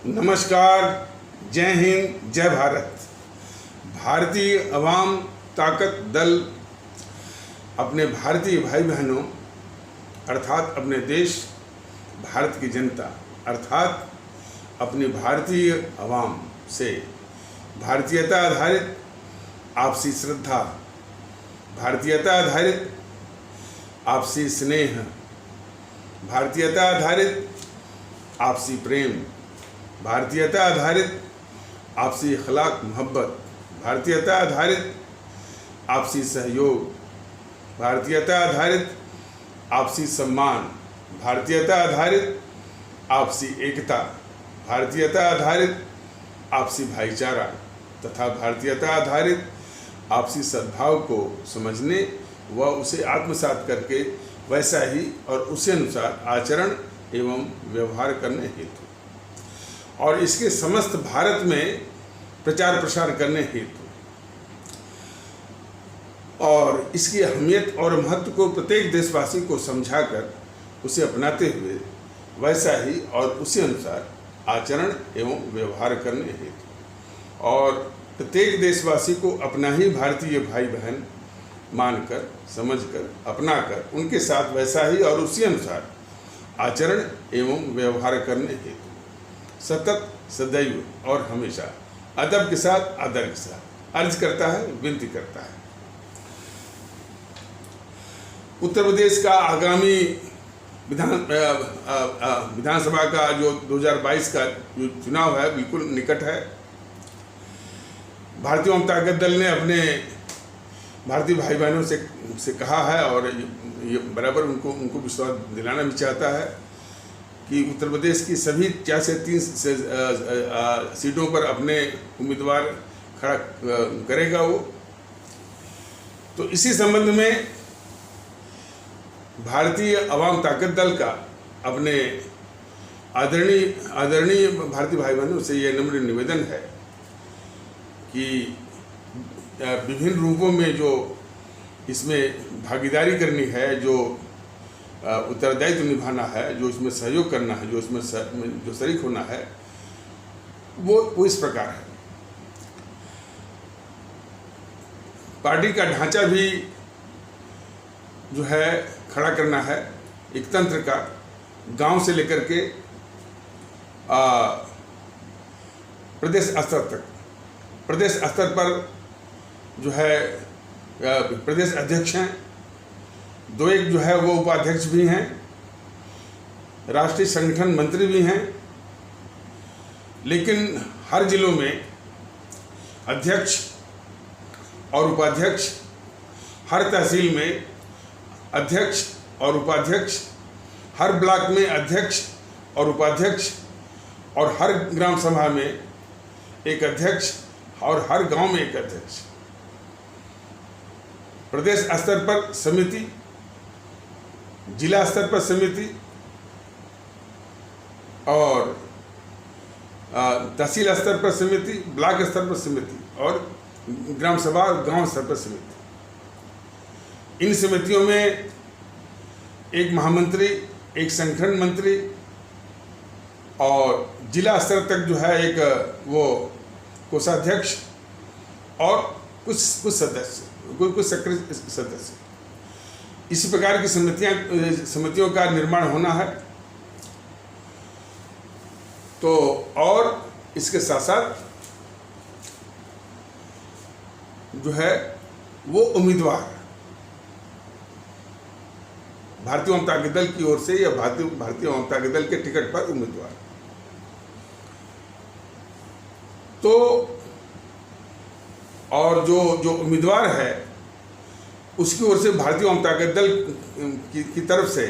नमस्कार, जय हिंद, जय भारत। भारतीय अवाम ताकत दल अपने भारतीय भाई बहनों अर्थात अपने देश भारत की जनता अर्थात अपनी भारतीय अवाम से भारतीयता आधारित आपसी श्रद्धा, भारतीयता आधारित आपसी स्नेह, भारतीयता आधारित आपसी प्रेम, भारतीयता आधारित आपसी अखलाक मोहब्बत, भारतीयता आधारित आपसी सहयोग, भारतीयता आधारित आपसी सम्मान, भारतीयता आधारित आपसी एकता, भारतीयता आधारित आपसी भाईचारा तथा भारतीयता आधारित आपसी सद्भाव को समझने व उसे आत्मसात करके वैसा ही और उसी अनुसार आचरण एवं व्यवहार करने हेतु और इसके समस्त भारत में प्रचार प्रसार करने हेतु और इसकी अहमियत और महत्व को प्रत्येक देशवासी को समझाकर उसे अपनाते हुए वैसा ही और उसी अनुसार आचरण एवं व्यवहार करने हेतु और प्रत्येक देशवासी को अपना ही भारतीय भाई बहन मानकर, समझकर, अपनाकर उनके साथ वैसा ही और उसी अनुसार आचरण एवं व्यवहार करने हेतु सतत, सदैव और हमेशा अदब के साथ, आदर के साथ अर्ज करता है, विनती करता है। उत्तर प्रदेश का आगामी विधानसभा का जो 2022 का जो चुनाव है बिल्कुल निकट है। भारतीय जनता दल ने अपने भारतीय भाई बहनों से कहा है और ये बराबर उनको विश्वास दिलाना भी चाहता है कि उत्तर प्रदेश की सभी 4 से 3 सीटों पर अपने उम्मीदवार खड़ा करेगा वो। तो इसी संबंध में भारतीय अवाम ताकत दल का अपने आदरणीय भारतीय भाई बहनों से ये नम्र निवेदन है कि विभिन्न रूपों में जो इसमें भागीदारी करनी है, जो उत्तरदायित्व निभाना है, जो इसमें सहयोग करना है, जो इसमें जो शरीक होना है वो इस प्रकार है। पार्टी का ढांचा भी जो है खड़ा करना है, एक तंत्र का गांव से लेकर के प्रदेश स्तर तक। प्रदेश स्तर पर जो है प्रदेश अध्यक्ष हैं, 2-1 जो है वो उपाध्यक्ष भी हैं, राष्ट्रीय संगठन मंत्री भी हैं, लेकिन हर जिलों में अध्यक्ष और उपाध्यक्ष, हर तहसील में अध्यक्ष और उपाध्यक्ष, हर ब्लॉक में अध्यक्ष और उपाध्यक्ष और हर ग्राम सभा में एक अध्यक्ष और हर गांव में एक अध्यक्ष। प्रदेश स्तर पर समिति, जिला स्तर पर समिति और तहसील स्तर पर समिति, ब्लॉक स्तर पर समिति और ग्राम सभा और गांव स्तर पर समिति। इन समितियों में एक महामंत्री, एक संगठन मंत्री और जिला स्तर तक जो है एक वो कोषाध्यक्ष और कुछ सदस्य, कुछ सक्रिय सदस्य। इसी प्रकार की समितियों का निर्माण होना है। तो और इसके साथ साथ जो है वो उम्मीदवार भारतीय जनता दल की ओर से या भारतीय जनता दल के टिकट पर उम्मीदवार। तो और जो उम्मीदवार है उसकी ओर से भारतीय जनता दल की तरफ से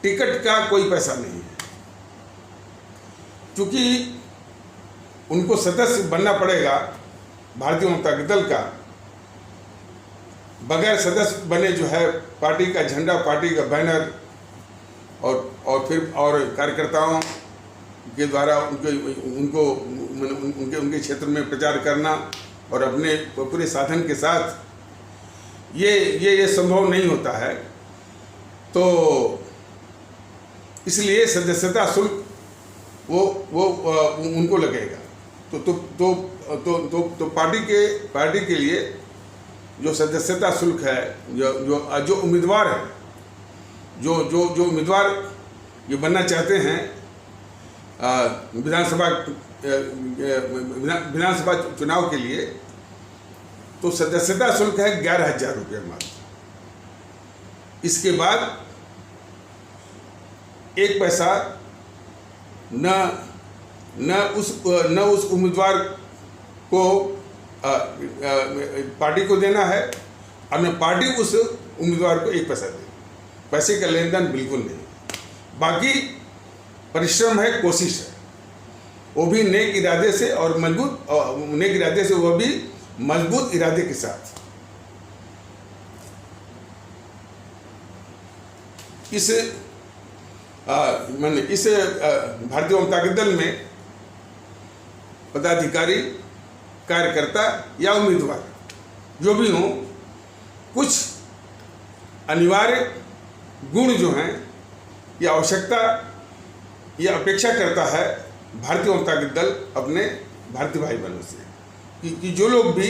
टिकट का कोई पैसा नहीं है, क्योंकि उनको सदस्य बनना पड़ेगा भारतीय जनता दल का। बगैर सदस्य बने जो है पार्टी का झंडा, पार्टी का बैनर और फिर कार्यकर्ताओं के द्वारा उनके क्षेत्र में प्रचार करना और अपने पूरे साधन के साथ ये संभव नहीं होता है। तो इसलिए सदस्यता शुल्क उनको लगेगा। तो पार्टी के लिए जो सदस्यता शुल्क है, जो उम्मीदवार है, जो उम्मीदवार ये बनना चाहते हैं विधानसभा चुनाव के लिए, तो सदस्यता शुल्क है 11,000 रुपये मात्र। इसके बाद 1 पैसा न उस उम्मीदवार को पार्टी को देना है और न पार्टी उस उम्मीदवार को 1 पैसा देगी। पैसे का लेन देन बिल्कुल नहीं। बाकी परिश्रम है, कोशिश है, वो भी नेक इरादे से और नेक इरादे से, वो भी मजबूत इरादे के साथ। इस भारतीय जनता दल में पदाधिकारी, कार्यकर्ता या उम्मीदवार जो भी हों, कुछ अनिवार्य गुण जो हैं या आवश्यकता या अपेक्षा करता है भारतीय जनता दल अपने भारतीय भाई बहनों से कि जो लोग भी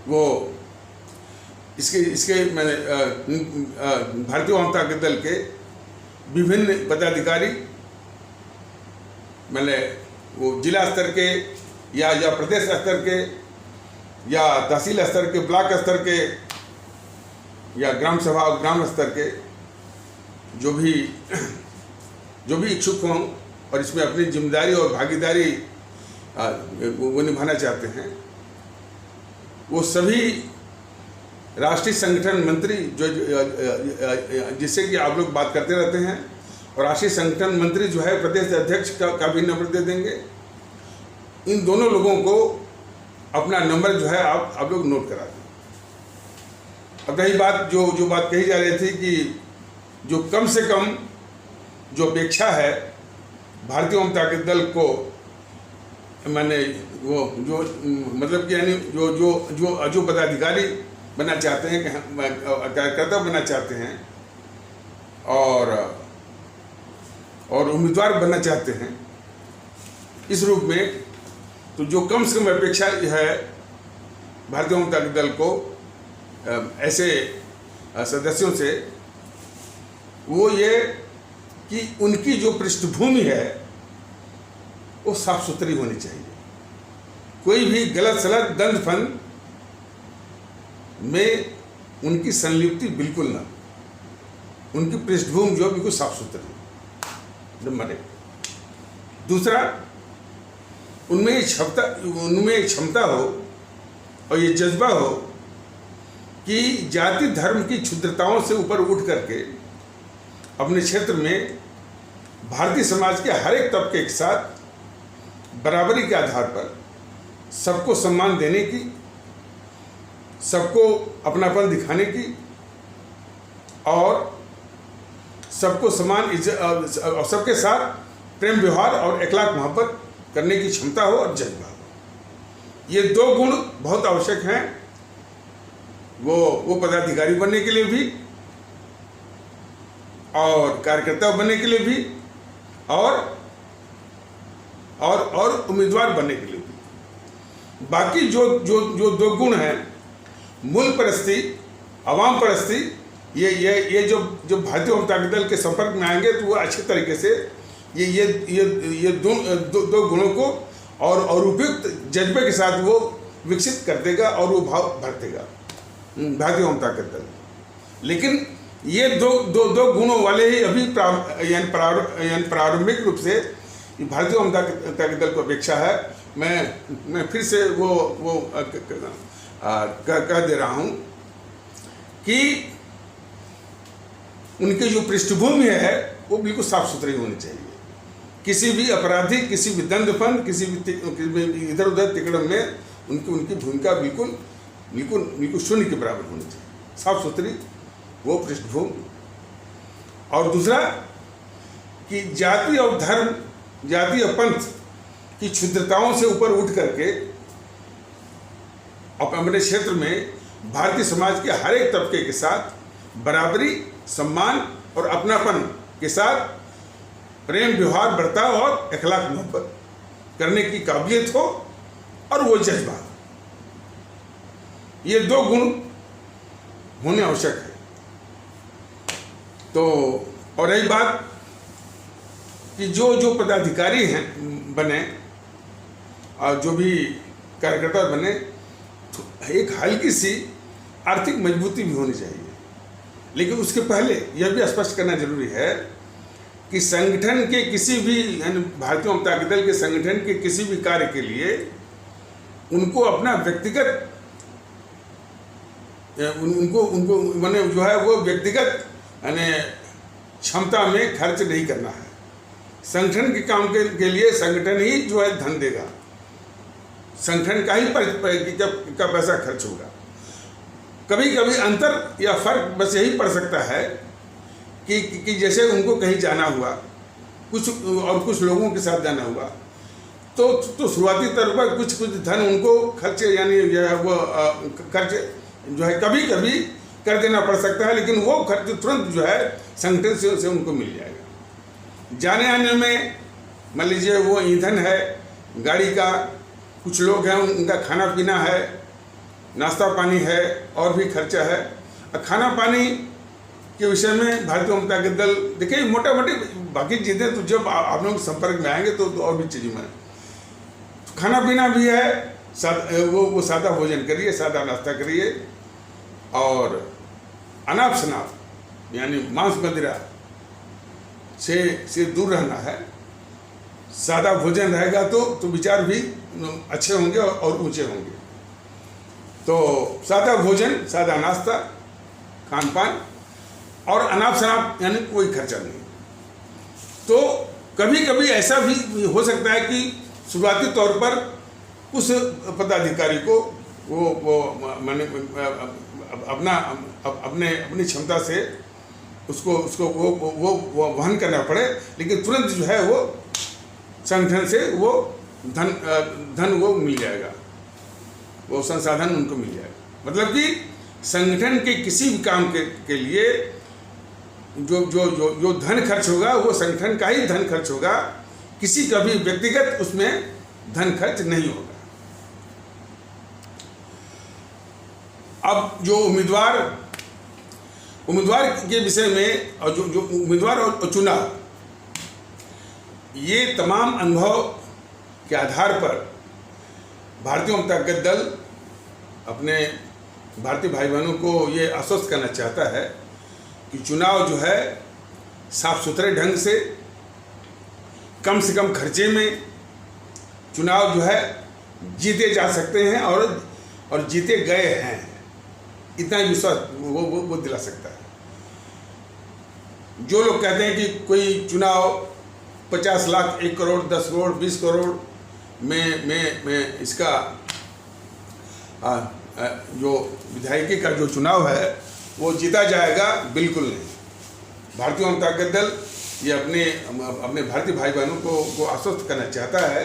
वो इसके मैंने भारतीय जनता दल के विभिन्न पदाधिकारी, मैंने वो जिला स्तर के या प्रदेश स्तर के या तहसील स्तर के, ब्लॉक स्तर के या ग्राम सभा और ग्राम स्तर के जो भी इच्छुक हों और इसमें अपनी जिम्मेदारी और भागीदारी वो निभाना चाहते हैं, वो सभी राष्ट्रीय संगठन मंत्री जिससे कि आप लोग बात करते रहते हैं, और राष्ट्रीय संगठन मंत्री जो है प्रदेश अध्यक्ष का भी नंबर दे देंगे। इन दोनों लोगों को अपना नंबर जो है आप लोग नोट करा दें। अब रही बात जो बात कही जा रही थी कि जो कम से कम जो अपेक्षा है भारतीय जनता दल को, मैंने वो जो मतलब कि यानी जो पदाधिकारी बनना चाहते हैं, कार्यकर्ता बनना चाहते हैं और उम्मीदवार बनना चाहते हैं इस रूप में, तो जो कम से कम अपेक्षा है भारतीय जनता दल को ऐसे सदस्यों से, वो ये कि उनकी जो पृष्ठभूमि है वो साफ सुथरी होनी चाहिए। कोई भी गलत सलत दंड फंद में उनकी संलिप्ति बिल्कुल ना, उनकी पृष्ठभूमि जो बिल्कुल साफ सुथरी, नंबर 1। दूसरा, उनमें एक क्षमता हो और ये जज्बा हो कि जाति धर्म की क्षुद्रताओं से ऊपर उठ करके अपने क्षेत्र में भारतीय समाज के हर एक तबके के साथ बराबरी के आधार पर सबको सम्मान देने की, सबको अपनापन दिखाने की और सबको समान इज्जत और सबके साथ प्रेम व्यवहार और इखलाक मोहब्बत करने की क्षमता हो और जज्बा हो। ये 2 गुण बहुत आवश्यक हैं वो पदाधिकारी बनने के लिए भी और कार्यकर्ता बनने के लिए भी और उम्मीदवार बनने के लिए भी। बाकी जो 2 गुण हैं, मूल परस्ती, आवाम परस्ती, ये जो भारतीय जनता दल के संपर्क में आएंगे तो वो अच्छे तरीके से ये 2 गुणों को और उपयुक्त जज्बे के साथ वो विकसित कर देगा और वो भाव भर देगा भारतीय जनता दल। लेकिन ये दो गुणों वाले ही अभी प्रारंभिक रूप से भारतीय जनता दल को अपेक्षा है। मैं फिर से वो कह दे रहा हूँ कि उनकी जो पृष्ठभूमि है वो बिल्कुल साफ सुथरी होनी चाहिए। किसी भी अपराधी, किसी भी दंडफंद, किसी भी इधर उधर तिकड़म में उनकी भूमिका बिल्कुल शून्य के बराबर होनी चाहिए, साफ सुथरी वो पृष्ठभूमि। और दूसरा कि जाति और धर्म, जाति और पंथ की क्षुद्रताओं से ऊपर उठ करके अपने क्षेत्र में भारतीय समाज के हर एक तबके के साथ बराबरी, सम्मान और अपनापन के साथ प्रेम, व्यवहार, बर्ताव और अखलाक मोहब्बत करने की काबिलियत हो और वो जज्बा, ये 2 गुण होने आवश्यक है। तो और रही बात कि जो पदाधिकारी हैं बने और जो भी कार्यकर्ता बने, तो एक हल्की सी आर्थिक मजबूती भी होनी चाहिए। लेकिन उसके पहले यह भी स्पष्ट करना जरूरी है कि संगठन के किसी भी, यानी भारतीय जनता दल के संगठन के किसी भी कार्य के लिए उनको अपना व्यक्तिगत उनको माने जो है वो व्यक्तिगत यानी क्षमता में खर्च नहीं करना है। संगठन के काम के लिए संगठन ही जो है धन देगा, संगठन का ही का पैसा खर्च होगा। कभी कभी अंतर या फर्क बस यही पड़ सकता है कि जैसे उनको कहीं जाना हुआ, कुछ लोगों के साथ जाना हुआ, तो शुरुआती तौर पर कुछ धन उनको खर्च यानी वो खर्च जो है कभी कभी कर देना पड़ सकता है, लेकिन वो खर्च तुरंत जो है संगठन से उनको मिल जाएगा। जाने आने में मान लीजिए वो ईंधन है गाड़ी का, कुछ लोग हैं उनका खाना पीना है, नाश्ता पानी है, और भी खर्चा है। खाना पानी के विषय में भारतीय जनता दल देखिए मोटा मोटी, बाकी चीज़ें तो जब आप लोग संपर्क में आएंगे तो और भी चीज़ें में खाना पीना भी है, वो सादा भोजन करिए, सादा नाश्ता करिए, और अनाप शनाप यानी मांस मदिरा से दूर रहना है। सादा भोजन रहेगा तो विचार भी अच्छे होंगे और ऊंचे होंगे। तो सादा भोजन, सादा नाश्ता, खान पान और अनाप शनाप यानी कोई खर्चा नहीं। तो कभी कभी ऐसा भी हो सकता है कि शुरुआती तौर पर उस पदाधिकारी को वो मैंने अपनी क्षमता से उसको वो वहन करना पड़े, लेकिन तुरंत जो है वो संगठन से वो धन वो मिल जाएगा, वो संसाधन उनको मिल जाएगा। मतलब कि संगठन के किसी भी काम के लिए जो धन खर्च होगा वो संगठन का ही धन खर्च होगा, किसी का भी व्यक्तिगत उसमें धन खर्च नहीं होगा। अब जो उम्मीदवार के विषय में और जो उम्मीदवार और चुनाव, ये तमाम अनुभव के आधार पर भारतीय जनता दल अपने भारतीय भाई बहनों को ये आश्वस्त करना चाहता है कि चुनाव जो है साफ सुथरे ढंग से कम खर्चे में चुनाव जो है जीते जा सकते हैं और जीते गए हैं, इतना ही विश्वास वो दिला सकता है। जो लोग कहते हैं कि कोई चुनाव 50 लाख, 1 करोड़, 10 करोड़, 20 करोड़ में इसका जो विधायकी का जो चुनाव है वो जीता जाएगा, बिल्कुल नहीं। भारतीय जनता दल ये अपने भारतीय भाई बहनों को आश्वस्त करना चाहता है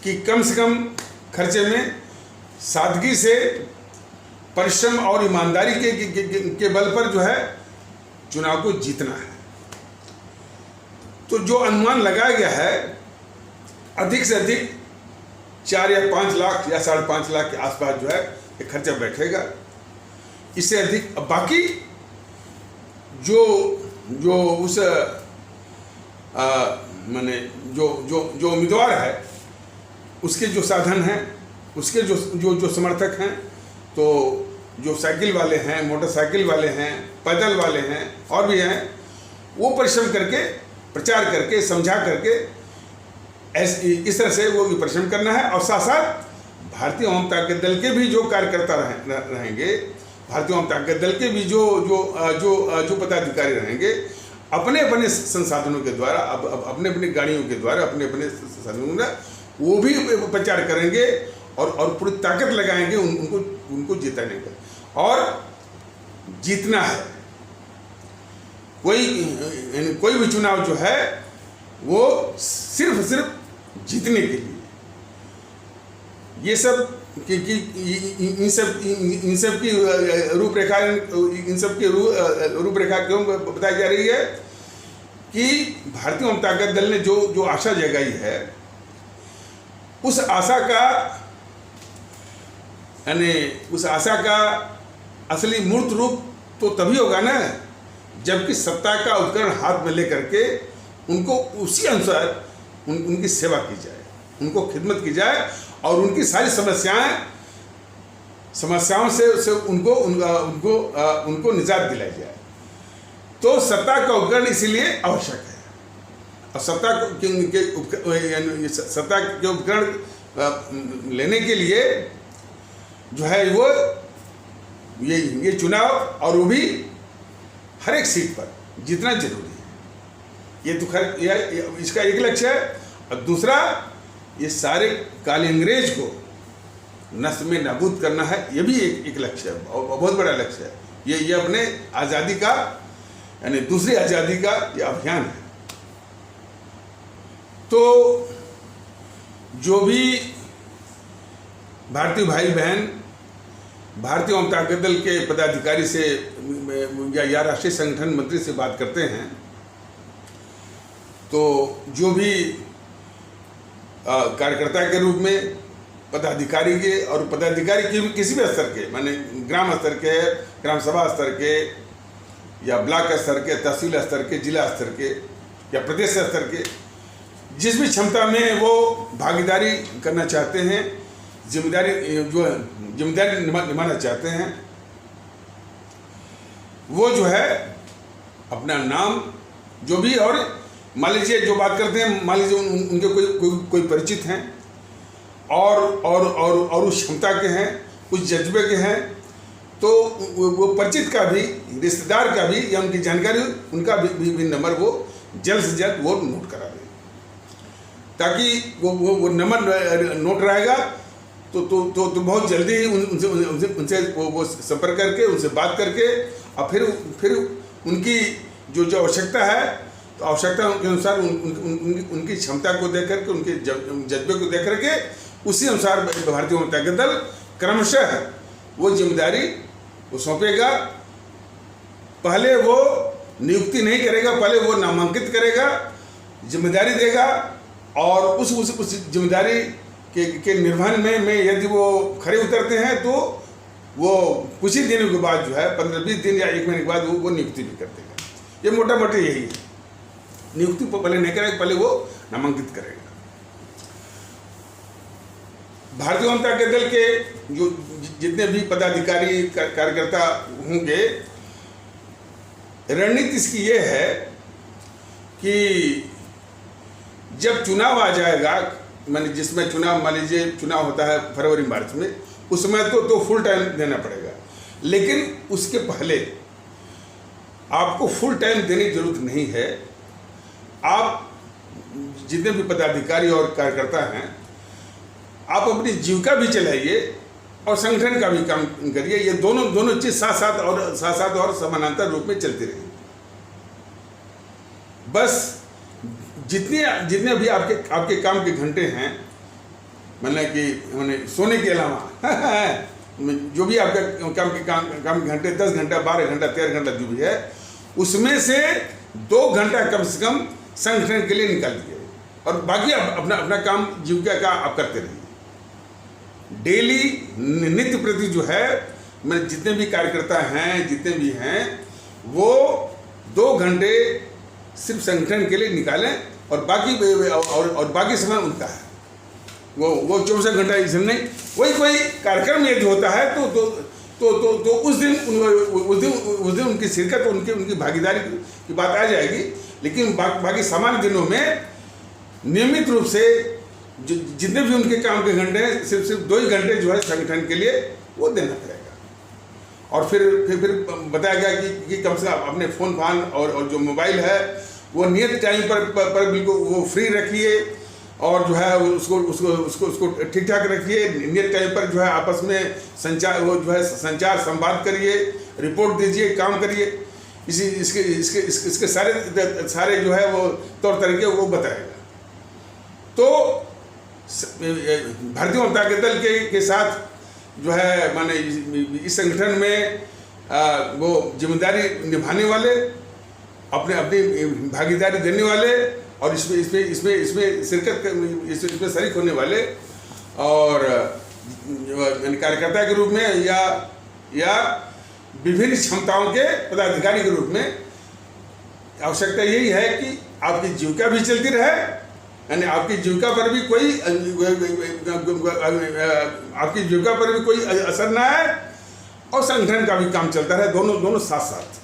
कि कम से कम खर्चे में सादगी से, परिश्रम और ईमानदारी के बल पर जो है चुनाव को जीतना है। तो जो अनुमान लगाया गया है अधिक से अधिक 4 या 5 लाख या 5.5 लाख के आसपास जो है ये खर्चा बैठेगा। इससे अधिक बाकी जो उस माने जो उम्मीदवार है उसके जो साधन हैं, उसके जो समर्थक हैं, तो जो साइकिल वाले हैं, मोटरसाइकिल वाले हैं, पैदल वाले हैं और भी हैं, वो परिश्रम करके, प्रचार करके, समझा करके इस तरह से वो परिश्रम करना है। और साथ साथ भारतीय जनता दल के भी जो कार्यकर्ता रहेंगे, भारतीय जनता दल के भी जो पदाधिकारी रहेंगे, अपने संसाधनों के द्वारा, अपने गाड़ियों के द्वारा, अपने संसाधनों द्वारा वो भी प्रचार करेंगे और पूरी ताकत लगाएंगे उनको जिताने का। और जीतना है, कोई भी चुनाव जो है वो सिर्फ जीतने के लिए। ये सब इन सब की रूपरेखा क्यों बताई जा रही है कि भारतीय जनता दल ने जो आशा जगाई है, उस आशा का असली मूर्त रूप तो तभी होगा ना जबकि सत्ता का उपकरण हाथ में लेकर के उनको उसी अनुसार उनकी सेवा की जाए, उनको खिदमत की जाए और उनकी सारी समस्याओं से उनको निजात दिलाई जाए। तो सत्ता का उपकरण इसीलिए आवश्यक है और सत्ता के उपकरण लेने के लिए जो है वो ये चुनाव, और वो भी हर एक सीट पर जितना जरूरी है। ये तो खैर इसका एक लक्ष्य है, और दूसरा ये सारे काले अंग्रेज को नस्ल में नाबूद करना है, ये भी एक लक्ष्य है, बहुत बड़ा लक्ष्य है। ये अपने आज़ादी का यानी दूसरी आज़ादी का ये अभियान है। तो जो भी भारतीय भाई बहन भारतीय जनता दल के पदाधिकारी से या राष्ट्रीय संगठन मंत्री से बात करते हैं, तो जो भी कार्यकर्ता के रूप में पदाधिकारी के और पदाधिकारी के किसी भी स्तर के, माने ग्राम स्तर के, ग्राम सभा स्तर के या ब्लॉक स्तर के, तहसील स्तर के, जिला स्तर के या प्रदेश स्तर के, जिस भी क्षमता में वो भागीदारी करना चाहते हैं, जिम्मेदारी निभाना चाहते हैं, वो जो है अपना नाम जो भी, और मान लीजिए जो बात करते हैं, मान लीजिए उनके कोई परिचित हैं और उस क्षमता के हैं, उस जज्बे के हैं, तो वो परिचित का भी, रिश्तेदार का भी या उनकी जानकारी उनका भी नंबर वो जल्द से जल्द वो नोट करा दें, ताकि वो नंबर नोट रहेगा तो बहुत जल्दी ही उनसे वो संपर्क करके उनसे बात करके और फिर उनकी जो आवश्यकता है, तो आवश्यकता के अनुसार उनकी क्षमता को देख करके, उनके जज्बे को देख करके उसी अनुसार भारतीय जनता दल क्रमशः वो जिम्मेदारी वो सौंपेगा। पहले वो नियुक्ति नहीं करेगा, पहले वो नामांकित करेगा, जिम्मेदारी देगा, और उस जिम्मेदारी के निर्वहन में यदि वो खड़े उतरते हैं तो वो कुछ ही दिनों के बाद जो है 15-20 दिन या 1 महीने के बाद वो नियुक्ति भी कर देगा। ये मोटा मोटा यही है, नियुक्ति पहले नहीं करेगा, पहले वो नामांकित करेगा। भारतीय जनता दल के जो जितने भी पदाधिकारी कार्यकर्ता होंगे, रणनीति इसकी ये है कि जब चुनाव आ जाएगा, माने जिसमें चुनाव, मान लीजिए चुनाव होता है फरवरी मार्च में, उसमें तो फुल टाइम देना पड़ेगा, लेकिन उसके पहले आपको फुल टाइम देने की जरूरत नहीं है। आप जितने भी पदाधिकारी और कार्यकर्ता हैं, आप अपनी जीविका भी चलाइए और संगठन का भी काम करिए। ये दोनों चीज साथ साथ और समानांतर रूप में चलती रहेगी। बस जितने भी आपके काम के घंटे हैं, मतलब कि सोने के अलावा जो भी आपके काम के घंटे 10 घंटा, 12 घंटा, 13 घंटा जो भी है, उसमें से 2 घंटा कम से कम संगठन के लिए निकाल दीजिए और बाकी अपना काम जीविका का आप करते रहिए। डेली नित्य प्रति जो है, मैं जितने भी कार्यकर्ता हैं, जितने भी हैं, वो 2 घंटे सिर्फ संगठन के लिए निकालें और बाकी समय उनका है। वो 24 घंटा इसमें नहीं। वही कोई कार्यक्रम यदि होता है तो उस दिन उनकी शिरकत, उनकी भागीदारी की बात आ जाएगी, लेकिन बाकी सामान्य दिनों में नियमित रूप से जितने भी उनके काम के घंटे हैं, सिर्फ 2 ही घंटे जो है संगठन के लिए वो देना पड़ेगा। और फिर बताया गया कि कम से कम अपने फ़ोन फान और जो मोबाइल है वो नियत टाइम पर बिल्कुल वो फ्री रखिए और जो है उसको ठीक ठाक रखिए। नियत टाइम पर जो है आपस में संचार संवाद करिए, रिपोर्ट दीजिए, काम करिए। इसके सारे जो है वो तौर तरीके वो बताएगा। तो भारतीय जनता दल के साथ जो है, माने इस संगठन में वो जिम्मेदारी निभाने वाले अपने अपनी भागीदारी देने वाले और इसमें शिरकत इसमें शरीक होने वाले और कार्यकर्ता के रूप में या विभिन्न क्षमताओं के पदाधिकारी के रूप में आवश्यकता यही है कि आपकी जीविका भी चलती रहे, यानी आपकी जीविका पर भी कोई असर ना आए और संगठन का भी काम चलता रहे, दोनों साथ साथ।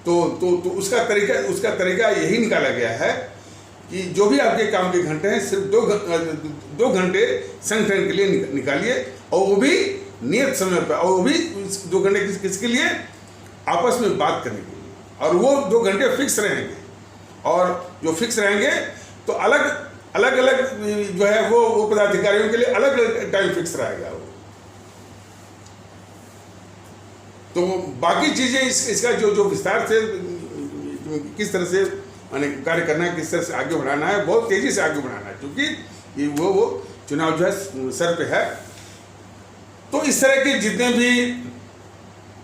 तो उसका तरीका यही निकाला गया है कि जो भी आपके काम के घंटे हैं सिर्फ 2 घंटे संगठन के लिए निकालिए, और वो भी नियत समय पर, और वो भी 2 घंटे किसके लिए, आपस में बात करने के लिए, और वो 2 घंटे फिक्स रहेंगे। और जो फिक्स रहेंगे तो अलग जो है वो पदाधिकारियों के लिए अलग टाइम फिक्स रहेगा वो। तो बाकी चीजें इसका जो विस्तार से किस तरह से कार्य करना है, किस तरह से आगे बढ़ाना है, बहुत तेजी से आगे बढ़ाना है, क्योंकि वो चुनाव जो है सर पे है। तो इस तरह के जितने भी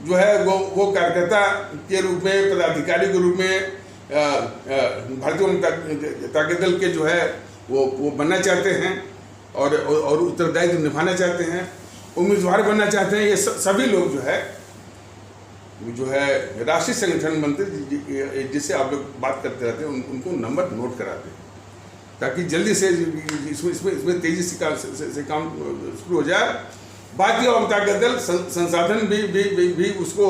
जो है वो कार्यकर्ता के रूप में, पदाधिकारी के रूप में भारतीय जनता दल के जो है वो बनना चाहते हैं और उत्तरदायित्व निभाना चाहते हैं, उम्मीदवार बनना चाहते हैं, ये सभी लोग जो है राष्ट्रीय संगठन मंत्री जिससे आप लोग बात करते रहते हैं उनको नंबर नोट कराते हैं, ताकि जल्दी से इसमें तेजी से काम शुरू हो जाए। भारतीय जनता दल संसाधन भी उसको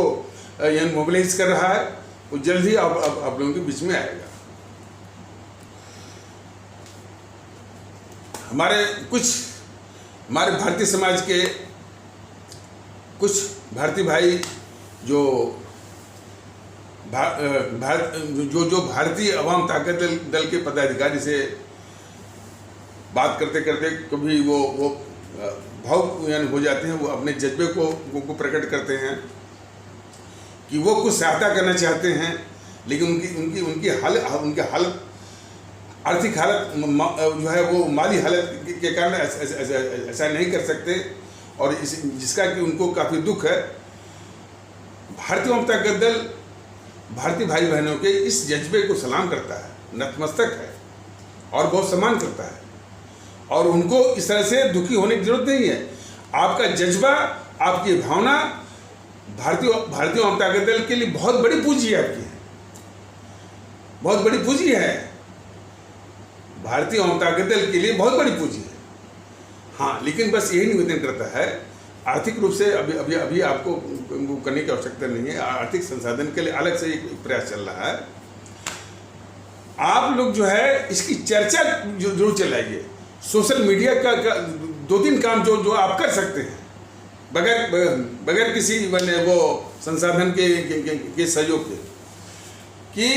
मोबिलाइज कर रहा है, वो जल्द ही आप लोगों के बीच में आएगा। हमारे भारतीय समाज के कुछ भारतीय भाई जो भारतीय अवाम ताकत दल के पदाधिकारी से बात करते करते कभी वो भावुक हो जाते हैं, वो अपने जज्बे को प्रकट करते हैं कि वो कुछ सहायता करना चाहते हैं, लेकिन उनकी हालत, आर्थिक हालत जो है वो माली हालत के कारण ऐसा नहीं कर सकते, और जिसका कि उनको काफ़ी दुख है। भारतीय जनता दल भारतीय भाई बहनों के इस जज्बे को सलाम करता है, नतमस्तक है और बहुत सम्मान करता है, और उनको इस तरह से दुखी होने की जरूरत नहीं है। आपका जज्बा, आपकी भावना भारतीय जनता दल के लिए बहुत बड़ी पूंजी है, आपकी है, बहुत बड़ी पूंजी है, भारतीय जनता दल के लिए बहुत बड़ी पूंजी है। हाँ, लेकिन बस यही निवेदन करता है, आर्थिक रूप से अभी आपको करने की आवश्यकता नहीं है, आर्थिक संसाधन के लिए अलग से एक प्रयास चल रहा है। आप लोग जो है इसकी चर्चा जरूर चलाइए, सोशल मीडिया का 2-3 काम जो आप कर सकते हैं बगैर किसी वो संसाधन के सहयोग के, कि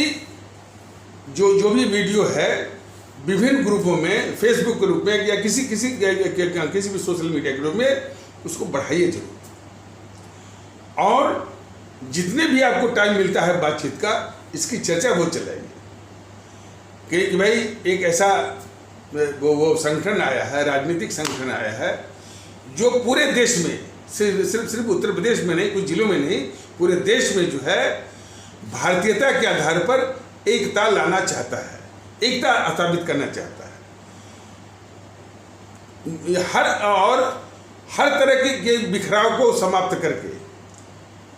जो भी वीडियो है विभिन्न ग्रुपों में, फेसबुक ग्रुप में या किसी भी सोशल मीडिया ग्रुप में उसको बढ़ाइए जरूर। और जितने भी आपको टाइम मिलता है बातचीत का, इसकी चर्चा बहुत चलाइए कि भाई एक ऐसा वो संगठन आया है, राजनीतिक संगठन आया है, जो पूरे देश में, सिर्फ उत्तर प्रदेश में नहीं, कुछ जिलों में नहीं, पूरे देश में जो है भारतीयता के आधार पर एकता लाना चाहता है, एकता स्थापित करना चाहता है। हर तरह के बिखराव को समाप्त करके,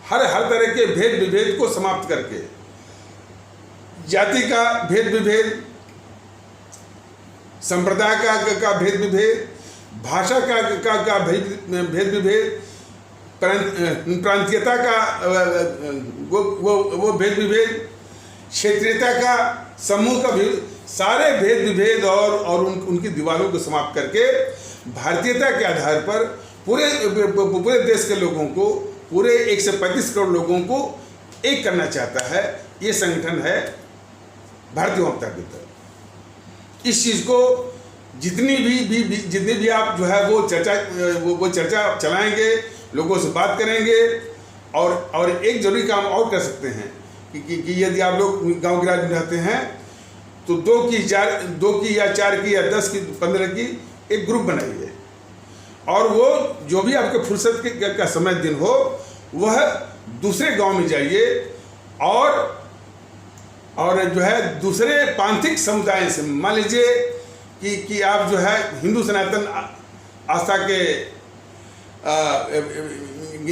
हर तरह के भेद विभेद को समाप्त करके, जाति का भेद विभेद, संप्रदाय का भेद विभेद, भाषा का भेद विभेद, प्रांतीयता का वो भेद विभेद, क्षेत्रीयता का, समूह का भेद, सारे भेद विभेद और उनकी दीवारों को समाप्त करके भारतीयता के आधार पर पूरे देश के लोगों को, पूरे 135 करोड़ लोगों को एक करना चाहता है। ये संगठन है भारतीय जनता दल। इस चीज़ को जितनी भी आप जो है वो चर्चा चलाएंगे, लोगों से बात करेंगे, और एक जरूरी काम और कर सकते हैं कि यदि आप लोग गांव गिराज में रहते हैं तो 2 की या 4 की या 10 की 15 की एक ग्रुप बनाइए, और वो जो भी आपके फुर्सत का समय दिन हो, वह दूसरे गांव में जाइए और और जो है दूसरे पांथिक समुदाय से, मान लीजिए कि आप जो है हिंदू सनातन आस्था के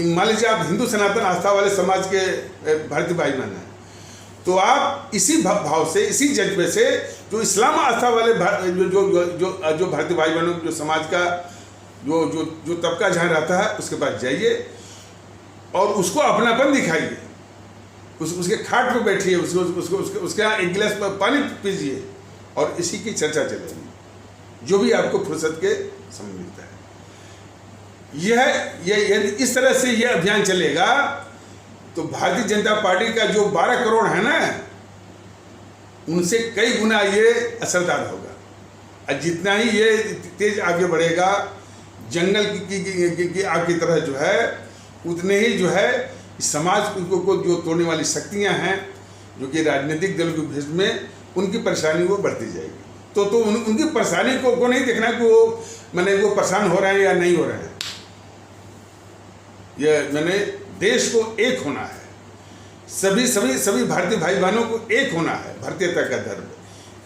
मान लीजिए आप हिंदू सनातन आस्था वाले समाज के भारतीय भाई बहन हैं, तो आप इसी भाव से, इसी जज्बे से जो इस्लाम आस्था वाले जो भारतीय भाई बहनों जो समाज का जो तबका जहाँ रहता है उसके पास जाइए और उसको अपनापन दिखाइए, उसके खाट पे बैठिए, उसके यहाँ एक गिलास पानी पीजिए और इसी की चर्चा चलेगी, जो भी आपको फुर्सत के समय मिलता है। यह इस तरह से यह अभियान चलेगा तो भारतीय जनता पार्टी का जो 12 करोड़ है ना, उनसे कई गुना ये असरदार होगा। और जितना ही ये तेज आगे बढ़ेगा जंगल की आग की तरह जो है, उतने ही जो है समाज को जो तोड़ने वाली शक्तियां हैं जो कि राजनीतिक दल के भेष में, उनकी परेशानी वो बढ़ती जाएगी। तो उनकी परेशानी को नहीं देखना कि वो परेशान हो रहे हैं या नहीं हो रहे हैं। देश को एक होना है, सभी भारतीय भाई बहनों को एक होना है, भारतीयता का धर्म,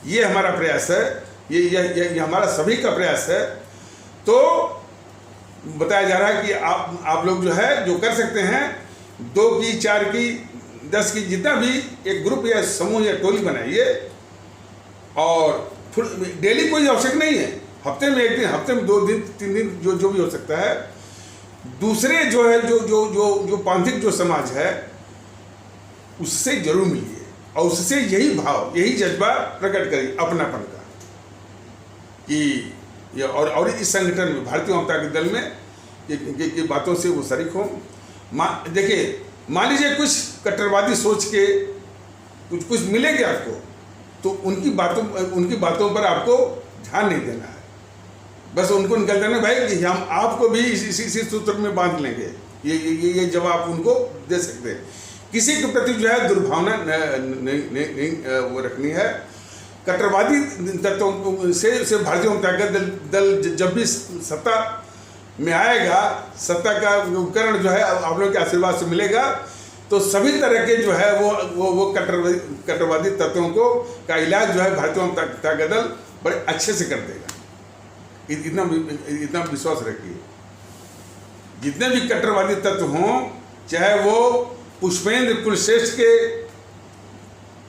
ये हमारा प्रयास है, ये हमारा सभी का प्रयास है। तो बताया जा रहा है कि आप लोग जो है जो कर सकते हैं, 2 की 4 की 10 की जितना भी एक ग्रुप या समूह या टोली बनाइए, और डेली कोई आवश्यक नहीं है, हफ्ते में 1 दिन, हफ्ते में 2 दिन 3 दिन जो भी हो सकता है। दूसरे जो है जो पांथिक जो समाज है उससे जरूर मिलिए और उससे यही भाव, यही जज्बा प्रकट करिए अपनापन का, कि और इस संगठन में, भारतीय जनता पार्टी दल में की बातों से वो शरीक हों। देखिए, मान लीजिए कुछ कट्टरवादी सोच के कुछ मिलेंगे आपको, तो उनकी बातों पर आपको ध्यान नहीं देना है, बस उनको निकल देना भाई कि हम आपको भी इसी सूत्र में बांध लेंगे। ये जवाब उनको दे सकते हैं। किसी के प्रति जो है दुर्भावना नहीं वो रखनी है। कट्टरवादी तत्वों से भारतीय जनता दल जब भी सत्ता में आएगा, सत्ता का उपकरण जो है आप लोगों के आशीर्वाद से मिलेगा, तो सभी तरह के जो है वो कट्टरवादी तत्वों का इलाज जो है भारतीय जनता दल बड़े अच्छे से कर देगा। इतना विश्वास रखिए। जितने भी कट्टरवादी तत्व हों, चाहे वो पुष्पेंद्र कुलश्रेष्ठ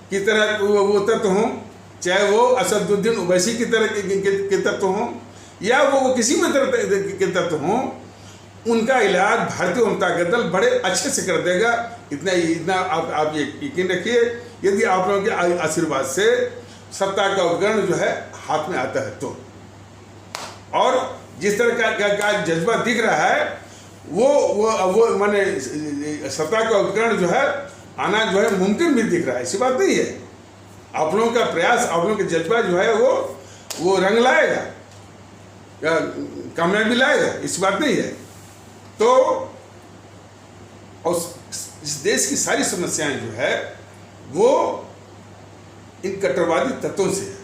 की तरह वो तत्व हों, चाहे वो असदुद्दीन ओवैसी की तरह के तत्व हों, या वो किसी भी तरह के तत्व हों, उनका इलाज भारतीय जनता दल बड़े अच्छे से कर देगा। इतना आप ये यकीन रखिए, यदि आप लोगों के आशीर्वाद से सत्ता का उपकरण जो है हाथ में आता है तो। और जिस तरह का जज्बा दिख रहा है, वो माने सत्ता का उपकरण जो है आना जो है मुमकिन भी दिख रहा है, ऐसी बात नहीं है। आप लोगों का प्रयास, आप लोगों का जज्बा जो है वो रंग लाएगा, कामयाबी लाएगा, इस बात नहीं है। तो और इस देश की सारी समस्याएं जो है वो इन कट्टरवादी तत्वों से है,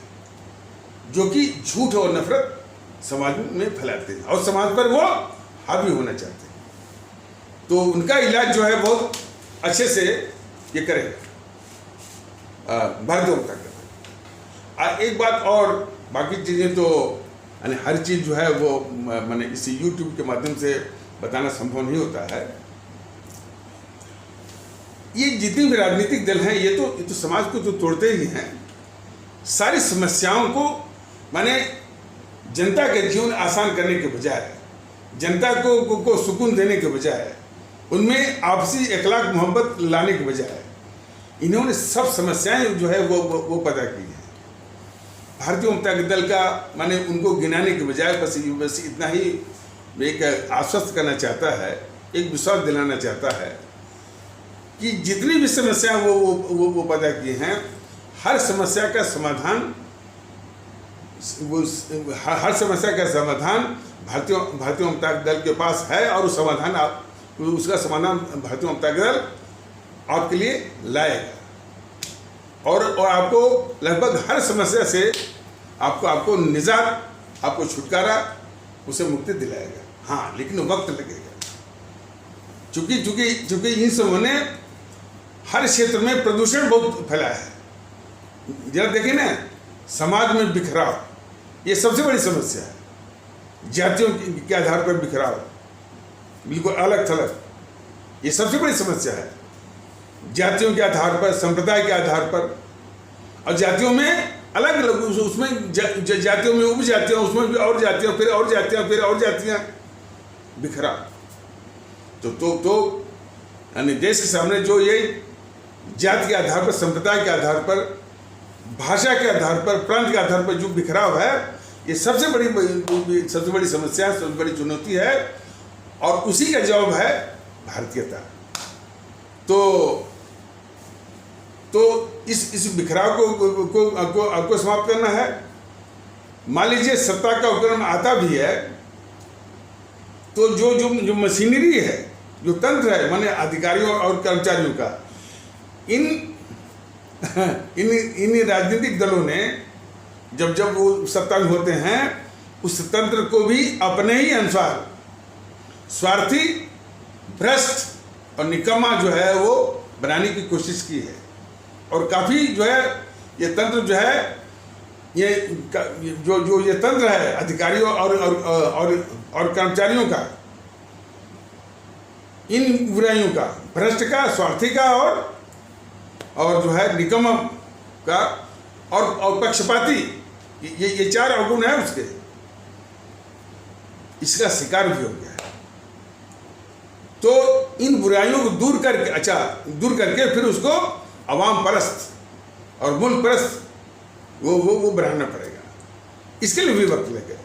जो कि झूठ और नफरत समाज में फैलाते हैं और समाज पर वो हावी होना चाहते हैं। तो उनका इलाज जो है बहुत अच्छे से ये करेगा भारतीय जनता दल। एक बात और, बाकी चीज़ें तो यानी हर चीज़ जो है वो मैंने इसी YouTube के माध्यम से बताना संभव नहीं होता है। ये जितने भी राजनीतिक दल हैं, ये तो समाज को तो तोड़ते ही हैं। सारी समस्याओं को माने जनता के जीवन आसान करने के बजाय, जनता को सुकून देने के बजाय, उनमें आपसी इखलाक मोहब्बत लाने के बजाय, इन्होंने सब समस्याएं जो है वो पैदा की हैं। भारतीय जनता दल का माने उनको गिनाने के बजाय बस इतना ही एक आश्वस्त करना चाहता है, एक विश्वास दिलाना चाहता है कि जितनी भी समस्याएं वो पैदा की हैं, हर समस्या का समाधान भारतीय जनता दल के पास है, और उसका समाधान भारतीय जनता दल आपके लिए लाएगा और आपको लगभग हर समस्या से आपको निजात, आपको छुटकारा, उसे मुक्ति दिलाएगा। हाँ, लेकिन वक्त लगेगा, चूंकि इन सबों ने हर क्षेत्र में प्रदूषण बहुत फैलाया है। जरा देखिए ना, समाज में बिखराव, ये सबसे बड़ी समस्या है। जातियों के आधार पर बिखराव, बिल्कुल अलग थलग, ये सबसे बड़ी समस्या है। जातियों के आधार पर, संप्रदाय के आधार पर, और जातियों में अलग अलग, उसमें जातियों में उपजातियां, उसमें भी और जातियां, फिर और जातियां, फिर और जातियां, बिखरा। तो यानी देश के सामने जो ये जाति के आधार पर, संप्रदाय के आधार पर, भाषा के आधार पर, प्रांत के आधार पर जो बिखराव है, ये सबसे बड़ी समस्या, सबसे बड़ी चुनौती है, और उसी का जवाब है भारतीयता। तो इस बिखराव को समाप्त करना है। मान लीजिए सत्ता का उपक्रम आता भी है, तो जो मशीनरी है, जो तंत्र है, माने अधिकारियों और कर्मचारियों का, इन राजनीतिक दलों ने जब वो सत्ता में होते हैं, उस तंत्र को भी अपने ही अनुसार स्वार्थी, भ्रष्ट और निकम्मा जो है वो बनाने की कोशिश की है। और काफ़ी जो है ये तंत्र जो है, ये तंत्र है अधिकारियों और कर्मचारियों का, इन बुराइयों का, भ्रष्ट का, स्वार्थी का और जो है निकम्मा का और पक्षपाती, ये चार अवगुण है उसके, इसका शिकार भी हो गया है। तो इन बुराइयों को दूर करके फिर उसको अवाम परस्त और मुल्क परस्त वो बनाना पड़ेगा। इसके लिए भी वक्त लगे।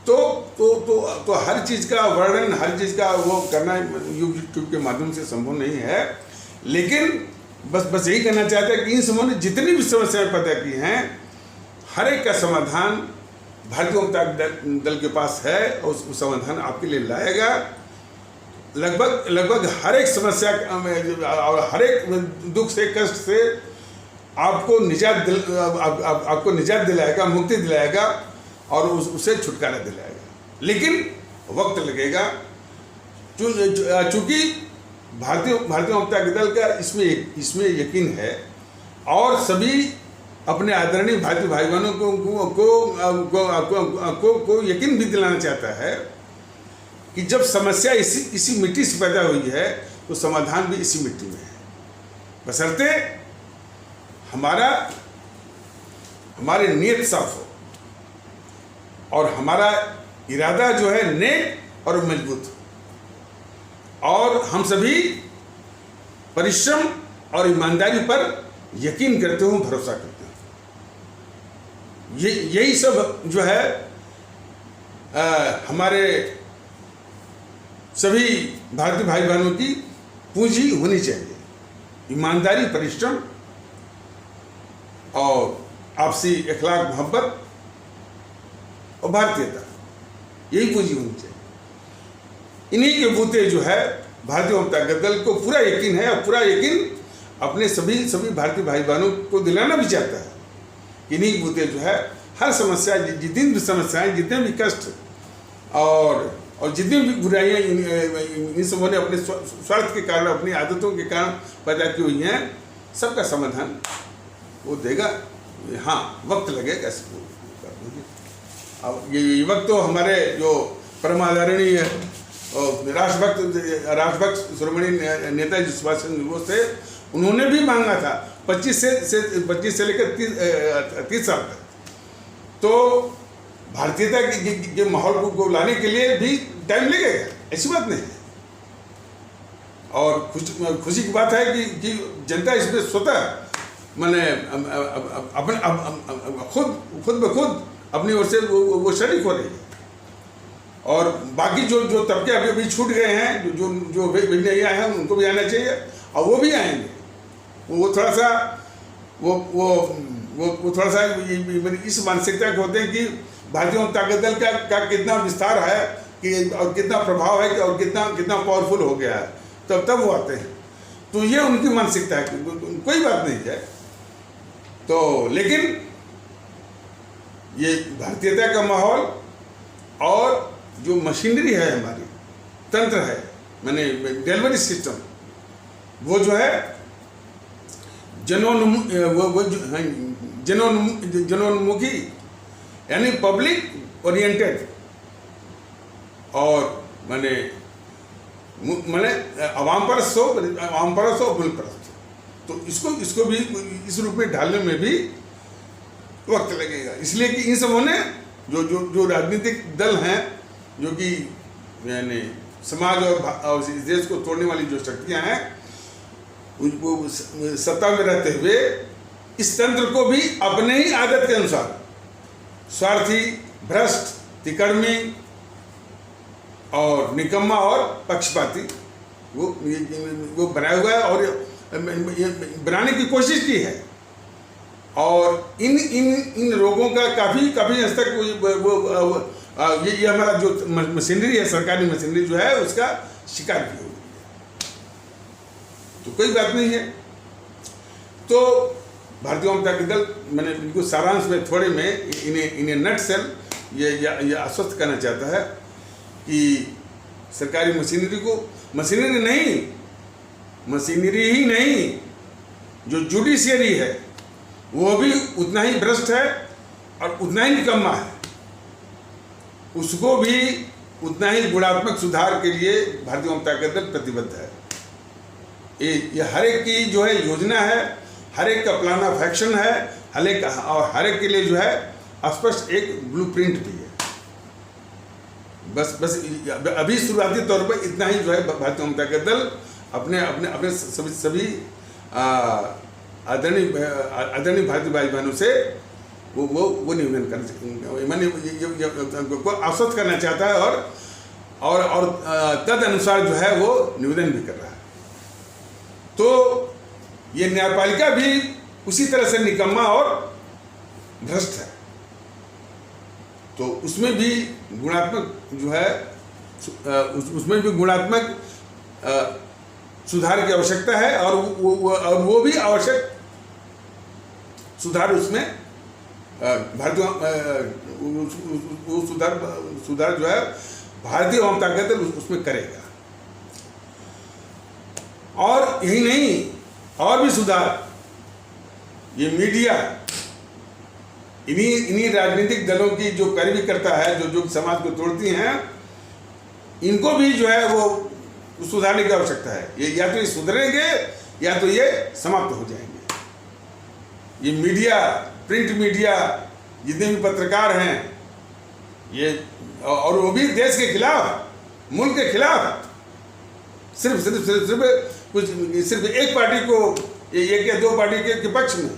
तो हर चीज़ का वर्णन, हर चीज़ का वो करना यूट्यूब के माध्यम से संभव नहीं है, लेकिन बस यही कहना चाहते हैं कि इन समूह ने जितनी भी समस्याएं पैदा की हैं, हर एक का समाधान भारतीय जनता दल के पास है, और उस समाधान आपके लिए लाएगा। लगभग हर एक समस्या और हर एक दुख से, कष्ट से आपको निजात दिलाएगा, मुक्ति दिलाएगा और उससे छुटकारा दिलाएगा। लेकिन वक्त लगेगा, चूँकि भारतीय जनता दल का इसमें यकीन है, और सभी अपने आदरणीय भारतीय भाई बहनों को यकीन भी दिलाना चाहता है कि जब समस्या इसी मिट्टी से पैदा हुई है, तो समाधान भी इसी मिट्टी में है। बशर्ते हमारी नीयत साफ हो और हमारा इरादा जो है नेक और मजबूत, और हम सभी परिश्रम और ईमानदारी पर यकीन करते हो, भरोसा करते हो। यही सब जो है हमारे सभी भारतीय भाई बहनों की पूंजी होनी चाहिए। ईमानदारी, परिश्रम और आपसी अखलाक, मोहब्बत और भारतीयता, यही पूंजी होनी चाहिए। इन्हीं के बूते जो है भारतीय जनता दल को पूरा यकीन है, और पूरा यकीन अपने सभी भारतीय भाई बहनों को दिलाना भी चाहता है। इन्हीं बूते जो है हर समस्या, जितनी भी समस्याएं, जितने भी कष्ट और जितनी भी बुराइयां इन सबों ने अपने स्वार्थ के कारण, अपनी आदतों के कारण पैदा की हुई हैं, सबका समाधान वो देगा। हाँ, वक्त लगेगा इसको। अब ये वक्त तो हमारे जो परम आदरणीय राष्ट्रभक्त शिरोमणि नेताजी सुभाष चंद्र बोस थे, उन्होंने भी मांगा था 25 से लेकर 30 साल तक। तो भारतीयता के माहौल को लाने के लिए भी टाइम लगेगा, ऐसी बात नहीं है। और खुशी की बात है कि जनता इसमें स्वतः मैंने खुद ब खुद अपनी ओर से वो शरीक हो रही है। और बाकी जो तबके अभी छूट गए हैं, जो नहीं आए हैं, उनको भी आना चाहिए, और वो भी आएंगे। वो थोड़ा सा वो थोड़ा सा इस मानसिकता के होते हैं कि भारतीय जनता दल का कितना विस्तार है, कि और कितना प्रभाव है, और कितना पावरफुल हो गया है, तब वो आते हैं। तो ये उनकी मानसिकता है, कोई बात नहीं है। तो लेकिन ये भारतीयता का माहौल और जो मशीनरी है, हमारी तंत्र है, माने डिलीवरी सिस्टम, वो जो है जनोन्मुखी यानी पब्लिक ओरिएंटेड और माने अवाम परस्त हो, मुल्क परस्त हो। तो इसको भी इस रूप में ढालने में भी वक्त लगेगा, इसलिए कि इन सबों ने जो राजनीतिक दल हैं, जो कि यानी समाज और इस देश को तोड़ने वाली जो शक्तियां हैं, वो सत्ता में रहते हुए इस तंत्र को भी अपने ही आदत के अनुसार स्वार्थी, भ्रष्ट, तिकड़मी और निकम्मा और पक्षपाती वो बनाया हुआ है और बनाने की कोशिश की है। और इन रोगों का काफ़ी हद तक ये हमारा जो मशीनरी है, सरकारी मशीनरी जो है, उसका शिकार भी हो गई है। तो कोई बात नहीं है। तो भारतीय जनता दल, मैंने इनको सारांश में थोड़े में इन्हें नट सेल ये आश्वस्त करना चाहता है कि सरकारी मशीनरी ही नहीं, जो जुडिशियरी है वो भी उतना ही भ्रष्ट है और उतना ही निकम्मा है। उसको भी उतना ही गुणात्मक सुधार के लिए भारतीय जनता दल प्रतिबद्ध है। ये हर एक की जो है योजना है, हर एक का प्लान ऑफ एक्शन है, हर एक के लिए जो है स्पष्ट एक ब्लूप्रिंट भी है। बस अभी शुरुआती तौर पर इतना ही जो है भारतीय जनता दल अपने सभी आदरणीय भारतीय भाई बहनों से वो निवेदन को आश्वस्त करना चाहता है और तद अनुसार जो है वो निवेदन भी कर रहा है। तो ये न्यायपालिका भी उसी तरह से निकम्मा और भ्रष्ट है। तो उसमें भी गुणात्मक जो है उसमें भी गुणात्मक सुधार की आवश्यकता है और वो भी आवश्यक सुधार उसमें भारतीय सुधार जो है भारतीय जनता दल उसमें करेगा। और यही नहीं, और भी सुधार ये मीडिया इन्हीं राजनीतिक दलों की जो पैरवी करता है, जो समाज को तोड़ती हैं, इनको भी जो है वो सुधारने की आवश्यकता है। ये या तो ये सुधरेंगे या तो ये समाप्त हो जाएंगे। ये मीडिया, प्रिंट मीडिया, जितने भी पत्रकार हैं, ये और वो भी देश के खिलाफ, मुल्क के खिलाफ, सिर्फ एक पार्टी को, एक या दो पार्टी के पक्ष में,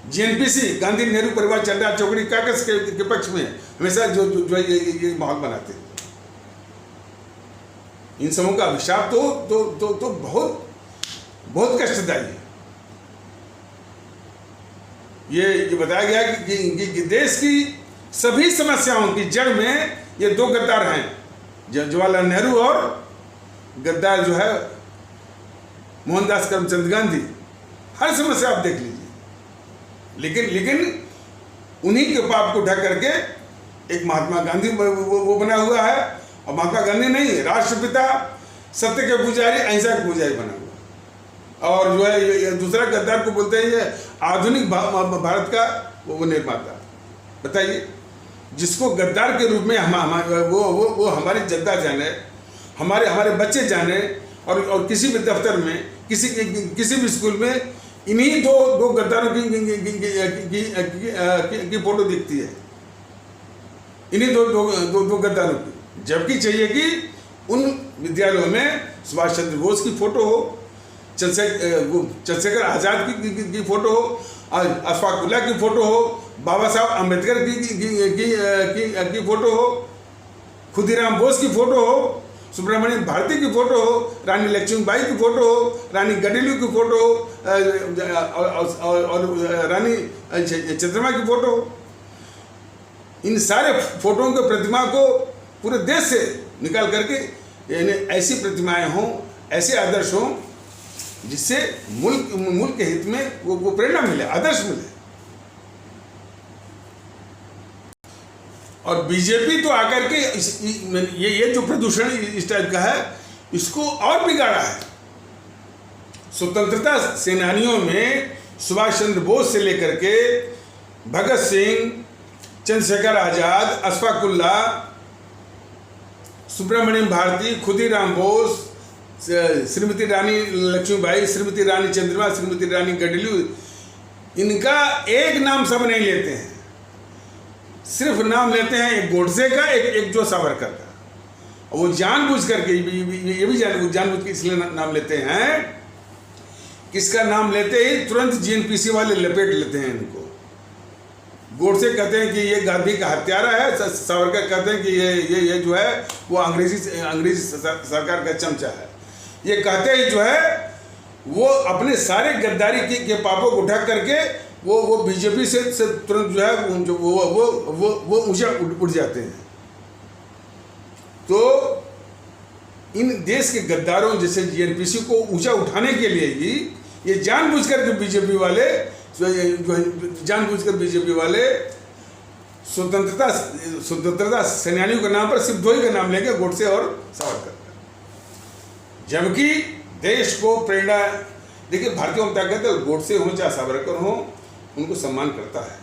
जीएनपीसी, गांधी नेहरू परिवार चंदा चौकड़ी कागज के पक्ष में हमेशा जो ये माहौल बनाते हैं। इन समूह का अभिशाप तो बहुत कष्टदायी है। ये बताया गया कि देश की सभी समस्याओं की जड़ में ये दो गद्दार हैं, जवाहरलाल नेहरू और गद्दार जो है मोहनदास करमचंद गांधी। हर समस्या आप देख लीजिए, लेकिन उन्हीं के पाप को ढक करके एक महात्मा गांधी वो बना हुआ है। और महात्मा गांधी नहीं, राष्ट्रपिता, सत्य के पुजारी, अहिंसा के पुजारी बना हुआ। और जो है ये दूसरा गद्दार को बोलते हैं ये आधुनिक भारत का वो निर्माता। बताइए, जिसको गद्दार के रूप में वो हमारी जनता जाने, हमारे बच्चे जाने, और किसी भी दफ्तर में, किसी भी स्कूल में इन्हीं दो गद्दारों की फोटो दिखती है, इन्हीं दो गद्दारों की। जबकि चाहिए कि उन विद्यालयों में सुभाष चंद्र बोस की फोटो हो, चंद्रशेखर आजाद की फोटो हो, अशफाक उल्लाह की फोटो हो, बाबा साहब अम्बेडकर की फोटो हो, खुदीराम बोस की फोटो हो, सुब्रमण्यम भारती की फोटो हो, रानी लक्ष्मीबाई की फोटो हो, रानी गडेलू की फोटो हो, और रानी चंद्रमा की फोटो हो। इन सारे फोटोओं के प्रतिमा को पूरे देश से निकाल करके ऐसी प्रतिमाएं हों, ऐसे आदर्श हों, जिससे मुल्क के हित में वो प्रेरणा मिले, आदर्श मिले। और बीजेपी तो आकर के ये जो प्रदूषण इस टाइप का है, इसको और बिगाड़ा है। स्वतंत्रता सेनानियों में सुभाष चंद्र बोस से लेकर के भगत सिंह, चंद्रशेखर आजाद, अशफाक उल्लाह, सुब्रमण्यम भारती, खुदीराम बोस, श्रीमती रानी लक्ष्मीबाई, श्रीमती रानी चंद्रमा, श्रीमती रानी गडलू, इनका एक नाम सब नहीं लेते हैं, सिर्फ नाम लेते हैं एक गोडसे का, एक जो सावरकर का। और वो जानबूझ करके ये भी जानबूझ के इसलिए नाम लेते हैं, किसका नाम लेते ही तुरंत जीएनपीसी वाले लपेट लेते हैं इनको। गोडसे कहते हैं कि ये गांधी का हत्यारा है, सावरकर कहते हैं कि ये जो है वो अंग्रेजी सरकार का चमचा है। ये कहते ही जो है वो अपने सारे गद्दारी के पापों को उठा करके वो बीजेपी से तुरंत जो है वो ऊंचा उठ जाते हैं। तो इन देश के गद्दारों जैसे जीएनपीसी को ऊंचा उठाने के लिए ही ये जानबूझकर के बीजेपी वाले स्वतंत्रता सेनानियों के नाम पर सिर्फ दो ही का नाम लेंगे, गोडसे और सावरकर। जबकि देश को प्रेरणा, देखिए भारतीय जनता दल गोडसे हो चाहे सावरकर हो, उनको सम्मान करता है,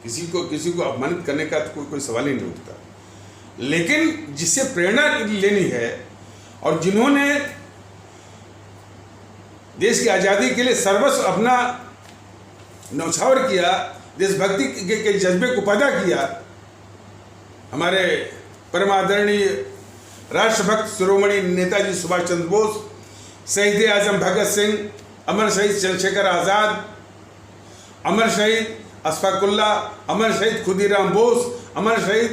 किसी को अपमानित करने का तो कोई सवाल ही नहीं उठता। लेकिन जिससे प्रेरणा लेनी है और जिन्होंने देश की आज़ादी के लिए सर्वस्व अपना न्यौछावर किया, देशभक्ति के जज्बे को पैदा किया, हमारे परम आदरणीय राष्ट्रभक्त शिरोमणि नेताजी सुभाष चंद्र बोस, शहीद आजम भगत सिंह, अमर शहीद चंद्रशेखर आज़ाद, अमर शहीद अशफाक उल्लाह, अमर शहीद खुदीराम बोस, अमर शहीद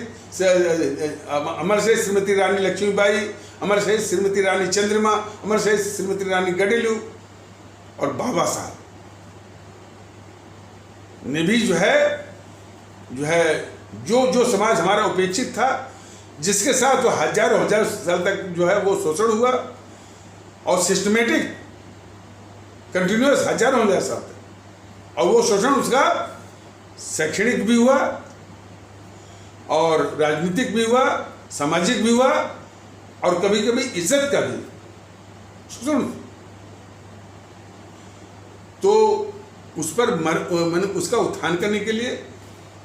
श्रीमती रानी लक्ष्मीबाई, अमर शहीद श्रीमती रानी चंद्रमा, अमर शहीद श्रीमती रानी गडलू और बाबा साहब ने भी जो समाज हमारा उपेक्षित था, जिसके साथ वो हजारों साल तक जो है वो शोषण हुआ और सिस्टमेटिक कंटिन्यूअस हजारों साल तक, और वो शोषण उसका शैक्षणिक भी हुआ और राजनीतिक भी हुआ, सामाजिक भी हुआ और कभी कभी इज्जत का भी शोषण। तो उस पर मैंने उसका उत्थान करने के लिए,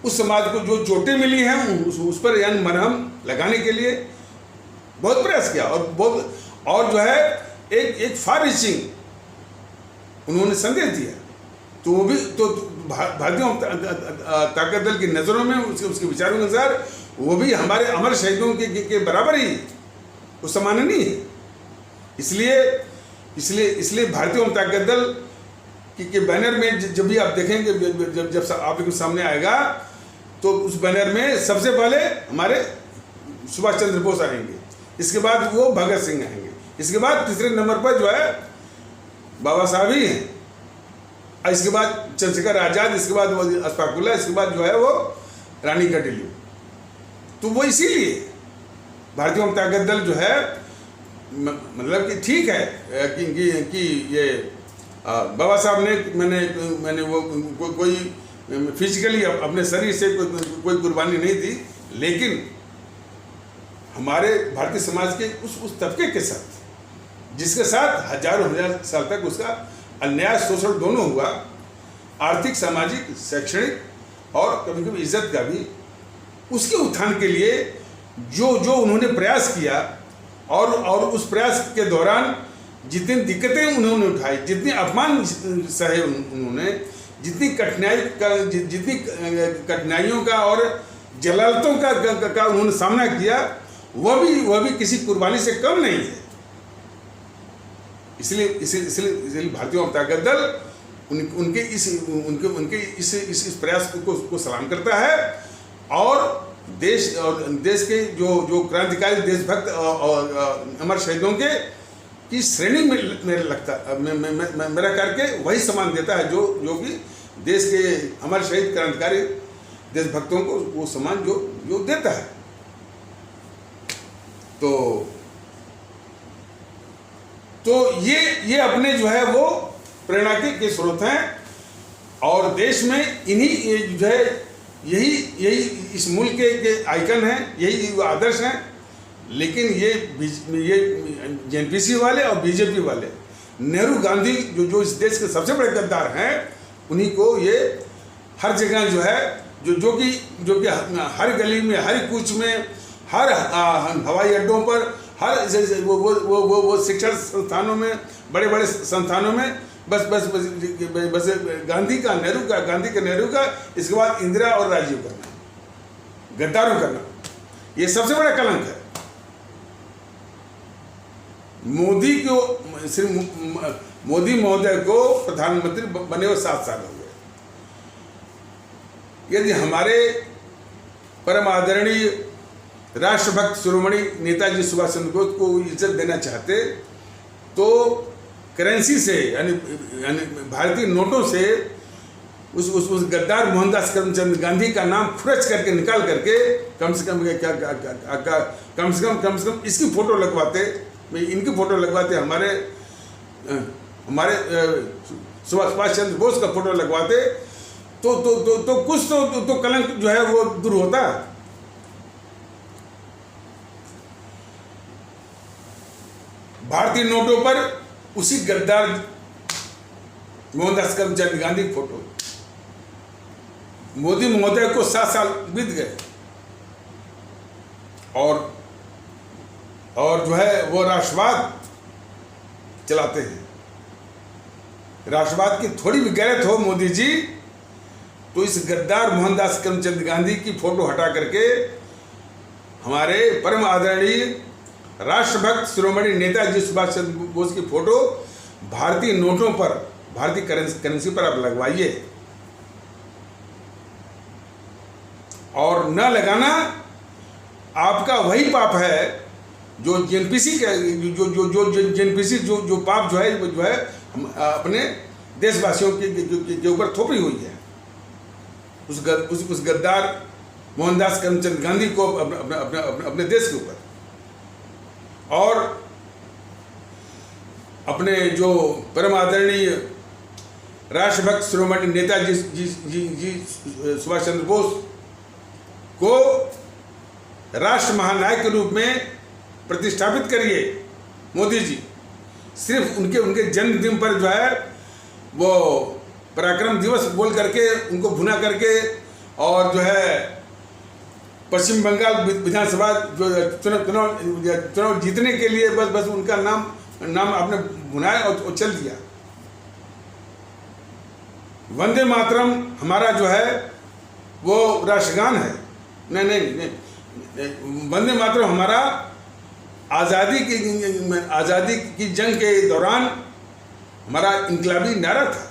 उस समाज को जो चोटें मिली हैं उस पर यानी मरहम लगाने के लिए बहुत प्रयास किया और जो है एक फार रीचिंग उन्होंने संदेश दिया। तो वो भी तो भारतीय ताकत दल की नज़रों में उसके विचारों के अनुसार वो भी हमारे अमर शहीदों के बराबर ही उस सम्माननीय है। इसलिए भारतीय ताकत दल के बैनर में जब भी आप देखेंगे, जब आपके सामने आएगा तो उस बैनर में सबसे पहले हमारे सुभाष चंद्र बोस आएंगे, इसके बाद वो भगत सिंह आएंगे, इसके बाद तीसरे नंबर पर जो है बाबा साहब ही हैं, इसके बाद चंद्रशेखर आजाद, इसके बाद वो अशफाक उल्लाह, इसके बाद जो है वो रानी गडलू। तो वो इसीलिए भारतीय ताकत दल जो है मतलब कि ठीक है कि ये बाबा साहब ने मैंने वो कोई फिजिकली अपने शरीर से कोई कुर्बानी नहीं दी, लेकिन हमारे भारतीय समाज के उस तबके के साथ जिसके साथ हजारों साल तक उसका अन्याय शोषण दोनों हुआ, आर्थिक, सामाजिक, शैक्षणिक और कभी कभी इज्जत का भी, उसके उत्थान के लिए जो उन्होंने प्रयास किया और उस प्रयास के दौरान जितनी दिक्कतें उन्होंने उठाई, जितने अपमान सहे उन्होंने, जितनी कठिनाइयों का और जलालतों का उन्होंने सामना किया, वह भी किसी कुर्बानी से कम नहीं है। इसलिए भारतीय ताकत दल उनके इस प्रयास को सलाम करता है और देश के जो क्रांतिकारी देशभक्त और अमर शहीदों के की श्रेणी में मेरा करके वही सम्मान देता है जो कि देश के अमर शहीद क्रांतिकारी देशभक्तों को वो सम्मान जो देता है। तो ये अपने जो है वो प्रेरणा के स्रोत हैं और देश में इन्हीं जो है यही इस मुल्क के आइकन हैं, यही आदर्श हैं। लेकिन ये जेएनपीसी वाले और बीजेपी वाले नेहरू गांधी जो इस देश के सबसे बड़े गद्दार हैं, उन्हीं को ये हर जगह जो है जो कि हर गली में, हर कूच में, हर हवाई अड्डों पर, हर वो शिक्षण संस्थानों में, बड़े बड़े संस्थानों में बस गांधी का नेहरू का, इसके बाद इंदिरा और राजीव का नाम, गद्दारों का नाम। ये सबसे बड़ा कलंक है। मोदी महोदय को प्रधानमंत्री बने हुए 7 साल हो गए। यदि हमारे परम आदरणीय राष्ट्रभक्त शिरोमणि नेताजी सुभाष चंद्र बोस को इज्जत देना चाहते तो करेंसी से यानी भारतीय नोटों से उस गद्दार मोहनदास करमचंद गांधी का नाम खुरच करके निकाल करके कम से कम इसकी फोटो लगवाते, इनकी फोटो लगवाते, हमारे सुभाष चंद्र बोस का फोटो लगवाते तो कुछ तो कलंक जो है वो दूर होता। भारतीय नोटों पर उसी गद्दार मोहनदास करमचंद गांधी की फोटो। मोदी महोदय को 7 साल बीत गए और जो है वो राष्ट्रवाद चलाते हैं। राष्ट्रवाद की थोड़ी भी गैरत हो मोदी जी तो इस गद्दार मोहनदास करमचंद गांधी की फोटो हटा करके हमारे परम आदरणीय राष्ट्रभक्त शिरोमणि नेताजी सुभाष चंद्र बोस की फोटो भारतीय नोटों पर, भारतीय करेंसी पर आप लगवाइए। और न लगाना आपका वही पाप है जो जेएनपीसी जो पाप जो है अपने देशवासियों के ऊपर थोपी हुई है। उस गद्दार मोहनदास करमचंद गांधी को अपने देश के ऊपर और अपने जो परम आदरणीय राष्ट्रभक्त शिरोमणि नेताजी जी सुभाष चंद्र बोस को राष्ट्र महानायक के रूप में प्रतिष्ठापित करिए मोदी जी। सिर्फ उनके जन्मदिन पर जो है वो पराक्रम दिवस बोल करके उनको भुना करके और जो है पश्चिम बंगाल विधानसभा जो चुनाव जीतने के लिए बस उनका नाम आपने भुनाया और चल दिया। वंदे मातरम हमारा जो है वो राष्ट्रगान है। नहीं, वंदे मातरम हमारा आज़ादी की जंग के दौरान हमारा इनकलाबी नारा था।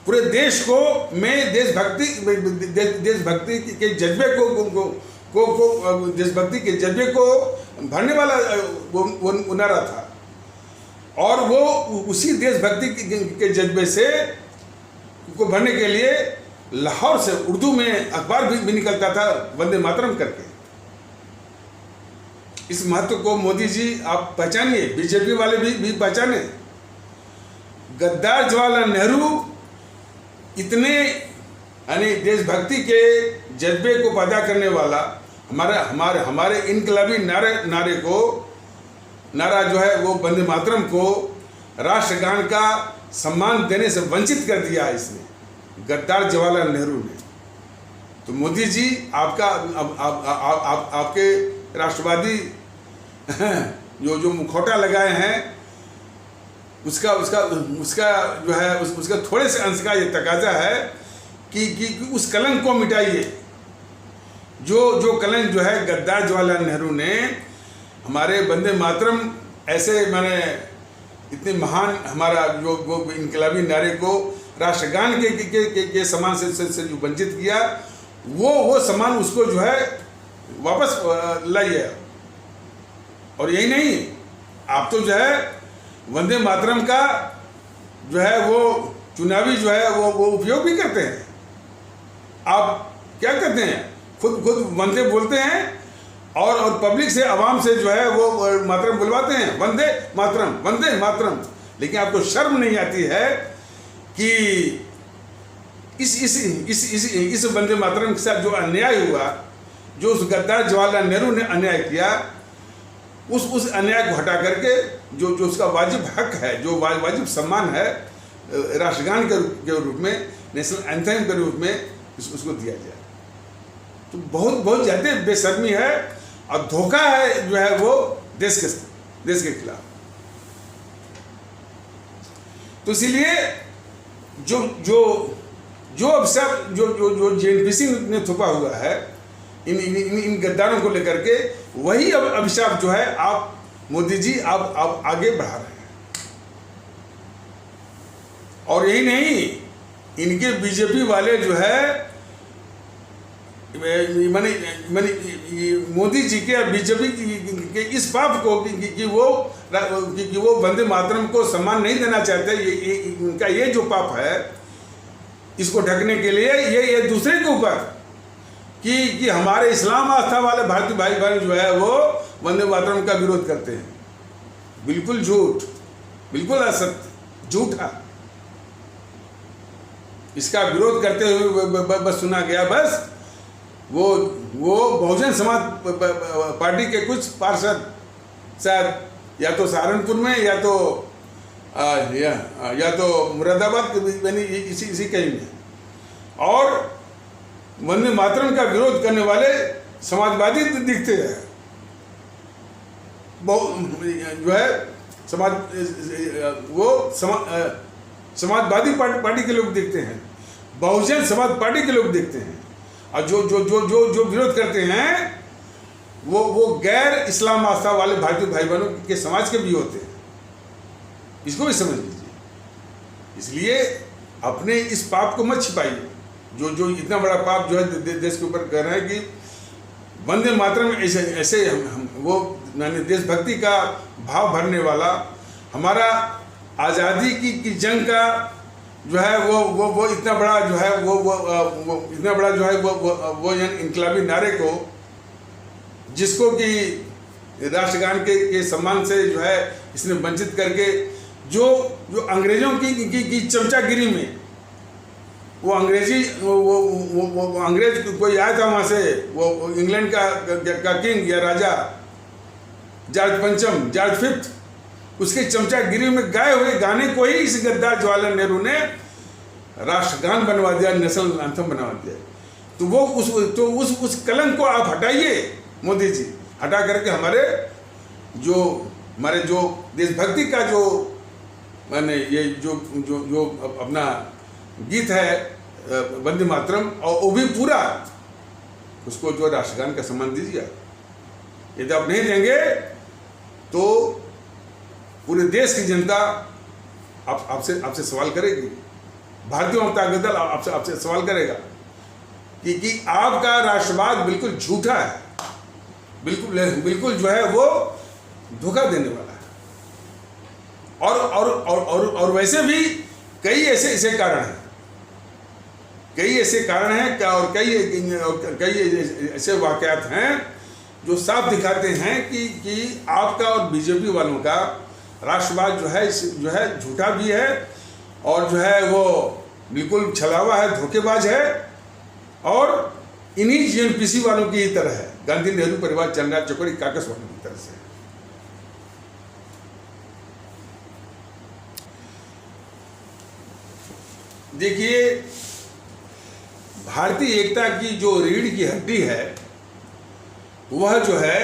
पूरे देश को में देशभक्ति के जज्बे को देशभक्ति के जज्बे को भरने वाला वो नारा था। और वो उसी देशभक्ति के जज्बे से को भरने के लिए लाहौर से उर्दू में अखबार भी निकलता था वंदे मातरम करके। इस महत्व को मोदी जी आप पहचानिए, बीजेपी वाले भी पहचाने। गद्दार जवाहरलाल नेहरू इतने यानी देशभक्ति के जज्बे को पैदा करने वाला हमारे इनकलाबी नारा जो है वो वंदे मातरम को राष्ट्रगान का सम्मान देने से वंचित कर दिया है इसने, गद्दार जवाहरलाल नेहरू ने। तो मोदी जी आपके राष्ट्रवादी जो मुखौटा लगाए हैं उसका जो है उसका थोड़े से अंश का ये तकाजा है कि उस कलंक को मिटाइए। जो कलंक जो है गद्दार जवाहरलाल नेहरू ने हमारे वंदे मातरम ऐसे माने इतने महान हमारा जो इनकलाबी नारे को राष्ट्रगान के सम्मान से जो वंचित किया, वो सम्मान उसको जो है वापस लाइए। और यही नहीं, आप तो जो है वंदे मातरम का जो है वो चुनावी जो है वो उपयोग भी करते हैं। आप क्या करते हैं, खुद वंदे बोलते हैं और पब्लिक से, आवाम से जो है वो मातरम बुलवाते हैं, वंदे मातरम। लेकिन आपको शर्म नहीं आती है कि इस वंदे मातरम के साथ जो अन्याय हुआ, जो उस गद्दार जवाहरलाल नेहरू ने अन्याय किया, उस अन्याय को हटा करके जो जो उसका वाजिब हक है, जो वाजिब सम्मान है राष्ट्रगान के रूप में, नेशनल एंथम के रूप में उसको दिया जाए। तो बहुत ज़्यादा बेशर्मी है और धोखा है जो है वो देश के खिलाफ। तो इसीलिए जो अभिशाप जो जेएनपीसी ने थोपा हुआ है इन गद्दारों को लेकर के, वही अब अभिशाप जो है आप मोदी जी आप आगे बढ़ा रहे हैं। और यही नहीं, इनके बीजेपी वाले जो है माने मोदी जी के बीजेपी के इस पाप को कि वो वंदे मातरम को सम्मान नहीं देना चाहते, इनका ये जो पाप है, इसको ढकने के लिए ये दूसरे के ऊपर कि हमारे इस्लाम आस्था वाले भारतीय भाई बहन जो है वो वंदे मातरम का विरोध करते हैं। बिल्कुल झूठ, बिल्कुल असत्य, झूठा। इसका विरोध करते हुए बस सुना गया, बस वो बहुजन समाज पार्टी के कुछ पार्षद शायद या तो सहारनपुर में या तो मुरादाबाद इसी कहीं में, और वंदे मातरम का विरोध करने वाले समाजवादी दिखते हैं। जो है समाजवादी पार्टी के लोग दिखते हैं, बहुजन समाज पार्टी के लोग दिखते हैं, और जो विरोध करते हैं वो गैर इस्लाम आस्था वाले भारतीय भाई बहनों के समाज के भी होते हैं। इसको भी समझ लीजिए। इसलिए अपने इस पाप को मत छिपाइए, जो इतना बड़ा पाप जो है देश के ऊपर कर रहे हैं कि वंदे मातरम ऐसे वो मैंने देशभक्ति का भाव भरने वाला, हमारा आज़ादी की जंग का जो है वो इतना बड़ा जो है वो इतना बड़ा जो है वो इनकलाबी नारे को, जिसको कि राष्ट्रगान के सम्मान से जो है इसने वंचित करके, जो अंग्रेजों की चमचागिरी में वो अंग्रेज कोई आया था वहाँ से, वो इंग्लैंड का किंग या राजा जॉर्ज पंचम, जॉर्ज फिफ्थ, उसके चमचागिरी में गाए हुए गाने को ही इस गद्दार जवाहरलाल नेहरू ने राष्ट्रगान बनवा दिया, नेशनल एंथम बनवा दिया। तो वो उस कलंक को आप हटाइए मोदी जी, हटा करके हमारे जो देशभक्ति का जो माने ये जो अपना गीत है वंदे मातरम, और वो भी पूरा उसको जो राष्ट्रगान का सम्मान दीजिए। यदि आप नहीं देंगे तो पूरे देश की जनता आपसे सवाल करेगी, भारतीय जनता दल आपसे सवाल करेगा कि आपका राष्ट्रवाद बिल्कुल झूठा है, बिल्कुल जो है वो धोखा देने वाला है। और वैसे भी कई ऐसे कारण हैं, और कई ऐसे वाकयात हैं जो साफ दिखाते हैं कि आपका और बीजेपी वालों का राष्ट्रवाद जो है झूठा भी है, और जो है वो बिल्कुल छलावा है, धोखेबाज है, और इन्हीं जेएनपीसी वालों की ही तरह है, गांधी नेहरू परिवार चंद्रा चकोरी काकस वालों की तरह से। देखिए, भारतीय एकता की जो रीढ़ की हड्डी है वह जो है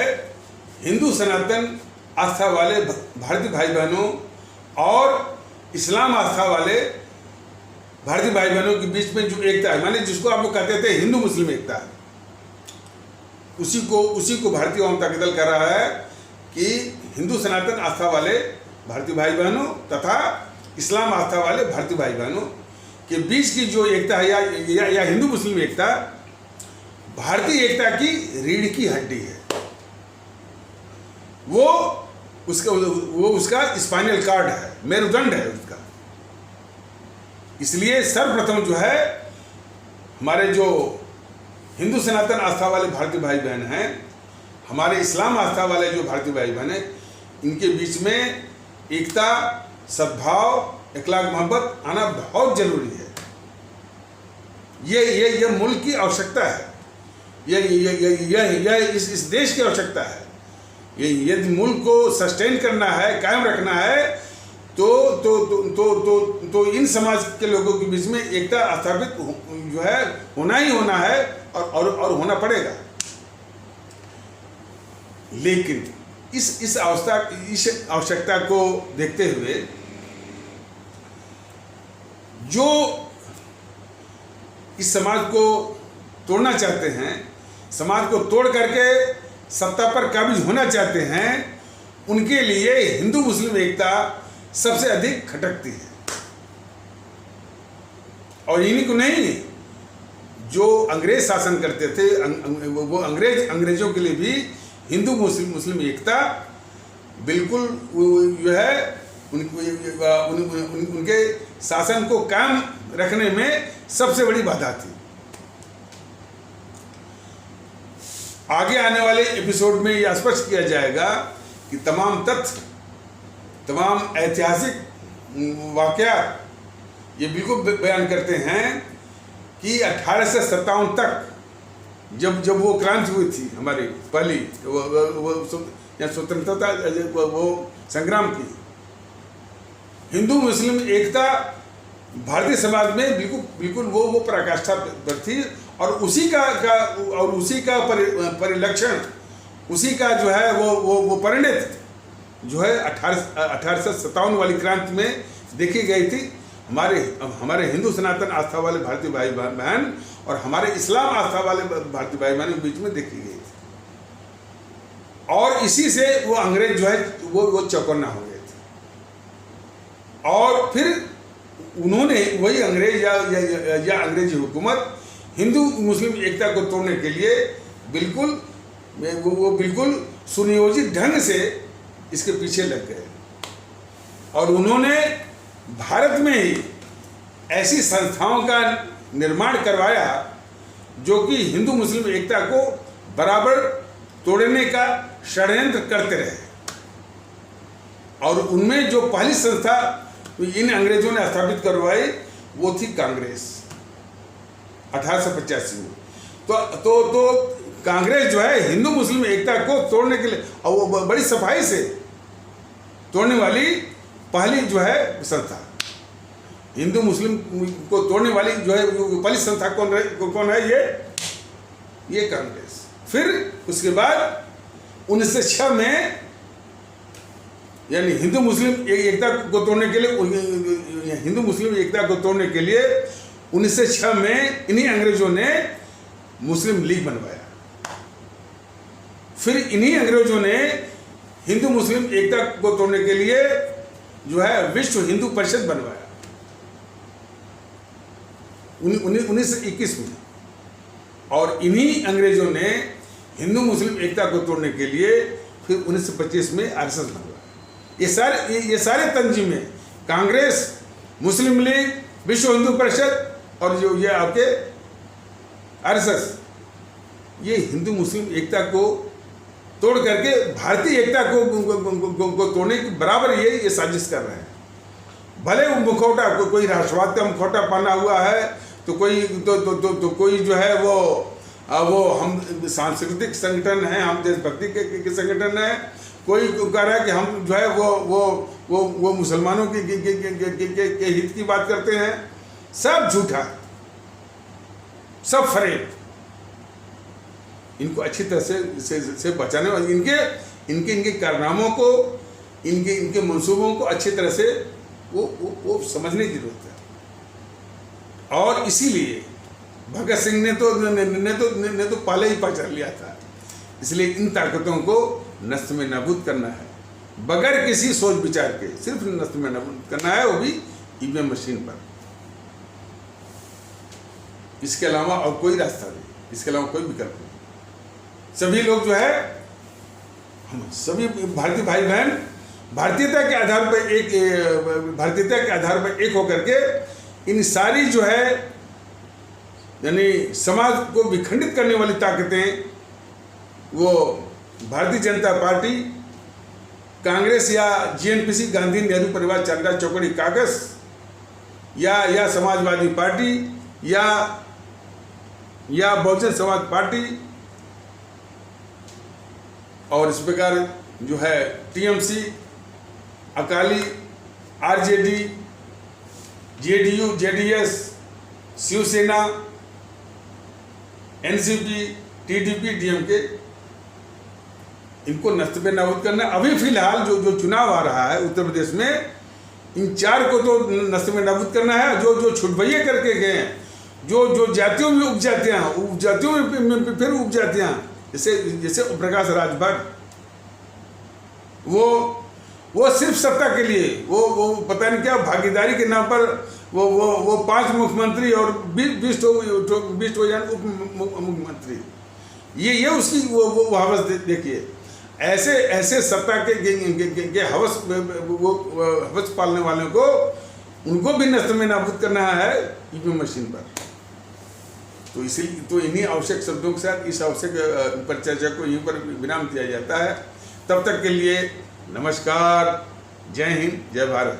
हिंदू सनातन आस्था वाले भारतीय भाई बहनों और इस्लाम आस्था वाले भारतीय भाई बहनों के बीच में जो एकता है, माने जिसको आप लोग कहते थे हिंदू मुस्लिम एकता है, उसी को भारतीय जनता दल कह रहा है कि हिंदू सनातन आस्था वाले भारतीय भाई बहनों तथा इस्लाम आस्था वाले भारतीय भाई बहनों के बीच की जो एकता है या हिंदू मुस्लिम एकता, भारतीय एकता की रीढ़ की हड्डी है। वो उसका स्पाइनल कार्ड है, मेरुदंड है उसका। इसलिए सर्वप्रथम जो है हमारे जो हिंदू सनातन आस्था वाले भारतीय भाई बहन हैं, हमारे इस्लाम आस्था वाले जो भारतीय भाई बहन हैं, इनके बीच में एकता, सद्भाव, इखलाक मोहब्बत आना बहुत जरूरी है। ये मुल्क की आवश्यकता है, यह इस देश की आवश्यकता है। ये यदि मुल्क को सस्टेन करना है, कायम रखना है, तो इन समाज के लोगों के बीच में एकता स्थापित जो है होना ही होना है और होना पड़ेगा। लेकिन इस आवश्यकता को देखते हुए जो इस समाज को तोड़ना चाहते हैं, समाज को तोड़ करके सत्ता पर काबिज होना चाहते हैं, उनके लिए हिंदू मुस्लिम एकता सबसे अधिक खटकती है। और इन्हीं को नहीं, जो अंग्रेज शासन करते थे वो अंग्रेजों के लिए भी हिंदू मुस्लिम एकता बिल्कुल जो है उनके शासन को कायम रखने में सबसे बड़ी बाधा थी। आगे आने वाले एपिसोड में यह स्पष्ट किया जाएगा कि तमाम तथ्य, तमाम ऐतिहासिक वाकया ये बिल्कुल बयान करते हैं कि 1857 तक जब वो क्रांति हुई थी हमारी पहली, वो स्वतंत्रता वो संग्राम की, हिंदू मुस्लिम एकता भारतीय समाज में बिल्कुल वो पराकाष्ठा पर थी। और उसी का परिलक्षण, उसी का जो है वो परिणत जो है 1857 वाली क्रांति में देखी गई थी। हमारे हिंदू सनातन आस्था वाले भारतीय भाई बहन और हमारे इस्लाम आस्था वाले भारतीय भाई बहन के बीच में देखी गई थी। और इसी से वो अंग्रेज जो है वो चौकन्ना हो गए थे। और फिर उन्होंने वही अंग्रेज या अंग्रेजी हुकूमत हिंदू मुस्लिम एकता को तोड़ने के लिए बिल्कुल सुनियोजित ढंग से इसके पीछे लग गए। और उन्होंने भारत में ही ऐसी संस्थाओं का निर्माण करवाया जो कि हिंदू मुस्लिम एकता को बराबर तोड़ने का षड्यंत्र करते रहे। और उनमें जो पहली संस्था इन अंग्रेजों ने स्थापित करवाई वो थी कांग्रेस 1885 में। तो कांग्रेस जो है हिंदू मुस्लिम एकता को तोड़ने के लिए, और वो बड़ी सफाई से तोड़ने वाली पहली जो है संस्था, हिंदू मुस्लिम को तोड़ने वाली जो है पहली संस्था कौन है? ये कांग्रेस। फिर उसके बाद 1906 में, यानी हिंदू मुस्लिम एकता को तोड़ने के लिए, हिंदू मुस्लिम एकता को तोड़ने के लिए 1906 में इन्हीं अंग्रेजों ने मुस्लिम लीग बनवाया। फिर इन्हीं अंग्रेजों ने हिंदू मुस्लिम एकता को तोड़ने के लिए जो है विश्व हिंदू परिषद बनवाया 1921 में। और इन्हीं अंग्रेजों ने हिंदू मुस्लिम एकता को तोड़ने के लिए फिर 1925 में आरएसएस बनवाया। ये सारे तंजीमें, कांग्रेस, मुस्लिम लीग, विश्व हिंदू परिषद और जो ये आपके आरएसएस, ये हिंदू मुस्लिम एकता को तोड़ करके भारतीय एकता को तोड़ने के बराबर ये साजिश कर रहे हैं। भले वो मुखौटा कोई राष्ट्रवाद का मुखौटा पहना हुआ है, तो कोई जो है वो हम सांस्कृतिक संगठन हैं, हम देशभक्ति के संगठन हैं, कोई कह रहा है कि हम जो है वो मुसलमानों के हित की बात करते हैं। सब झूठा, सब फरेब। इनको अच्छी तरह से बचाने और इनके कारनामों को, इनके मंसूबों को अच्छी तरह से वो समझने की जरूरत है। और इसीलिए भगत सिंह ने तो पहले ही पहचान लिया था। इसलिए इन ताकतों को नष्ट में नाबूद करना है, बगैर किसी सोच विचार के सिर्फ नष्ट में नाबूद करना है, वो भी ईवीएम मशीन पर। इसके अलावा और कोई रास्ता नहीं, इसके अलावा कोई विकल्प नहीं। सभी लोग जो है, हम सभी भारतीय भाई बहन भारतीयता के आधार पर एक होकर के इन सारी जो है यानी समाज को विखंडित करने वाली ताकतें, वो भारतीय जनता पार्टी, कांग्रेस या जीएनपीसी गांधी नेहरू परिवार चंदा चौकड़ी कागज या समाजवादी पार्टी या बहुजन समाज पार्टी और इस प्रकार जो है TMC, Akali, RJD, JDU, JDS, Shiv Sena, NCP, TDP, DMK, इनको नस्ते नाबूद करना। अभी फिलहाल जो चुनाव आ रहा है उत्तर प्रदेश में, इन 4 को तो नस्ते नाबूद करना है। जो छुटभैया करके गए हैं, जो जातियों में उपजातियाँ, उपजातियों में फिर उपजातियाँ, जैसे प्रकाश राज भट्ट, वो सिर्फ सत्ता के लिए, वो पता नहीं क्या भागीदारी के नाम पर वो 5 मुख्यमंत्री और 20 उप मुख्यमंत्री, ये उसकी वो हवस देखिए। ऐसे सत्ता के हवस पालने वालों को, उनको भी नस्ल में नाबूद करना है ईवीएम मशीन पर। तो इन्हीं आवश्यक शब्दों के साथ इस आवश्यक पर चर्चा को यहीं पर विराम दिया जाता है। तब तक के लिए नमस्कार, जय हिंद, जय भारत।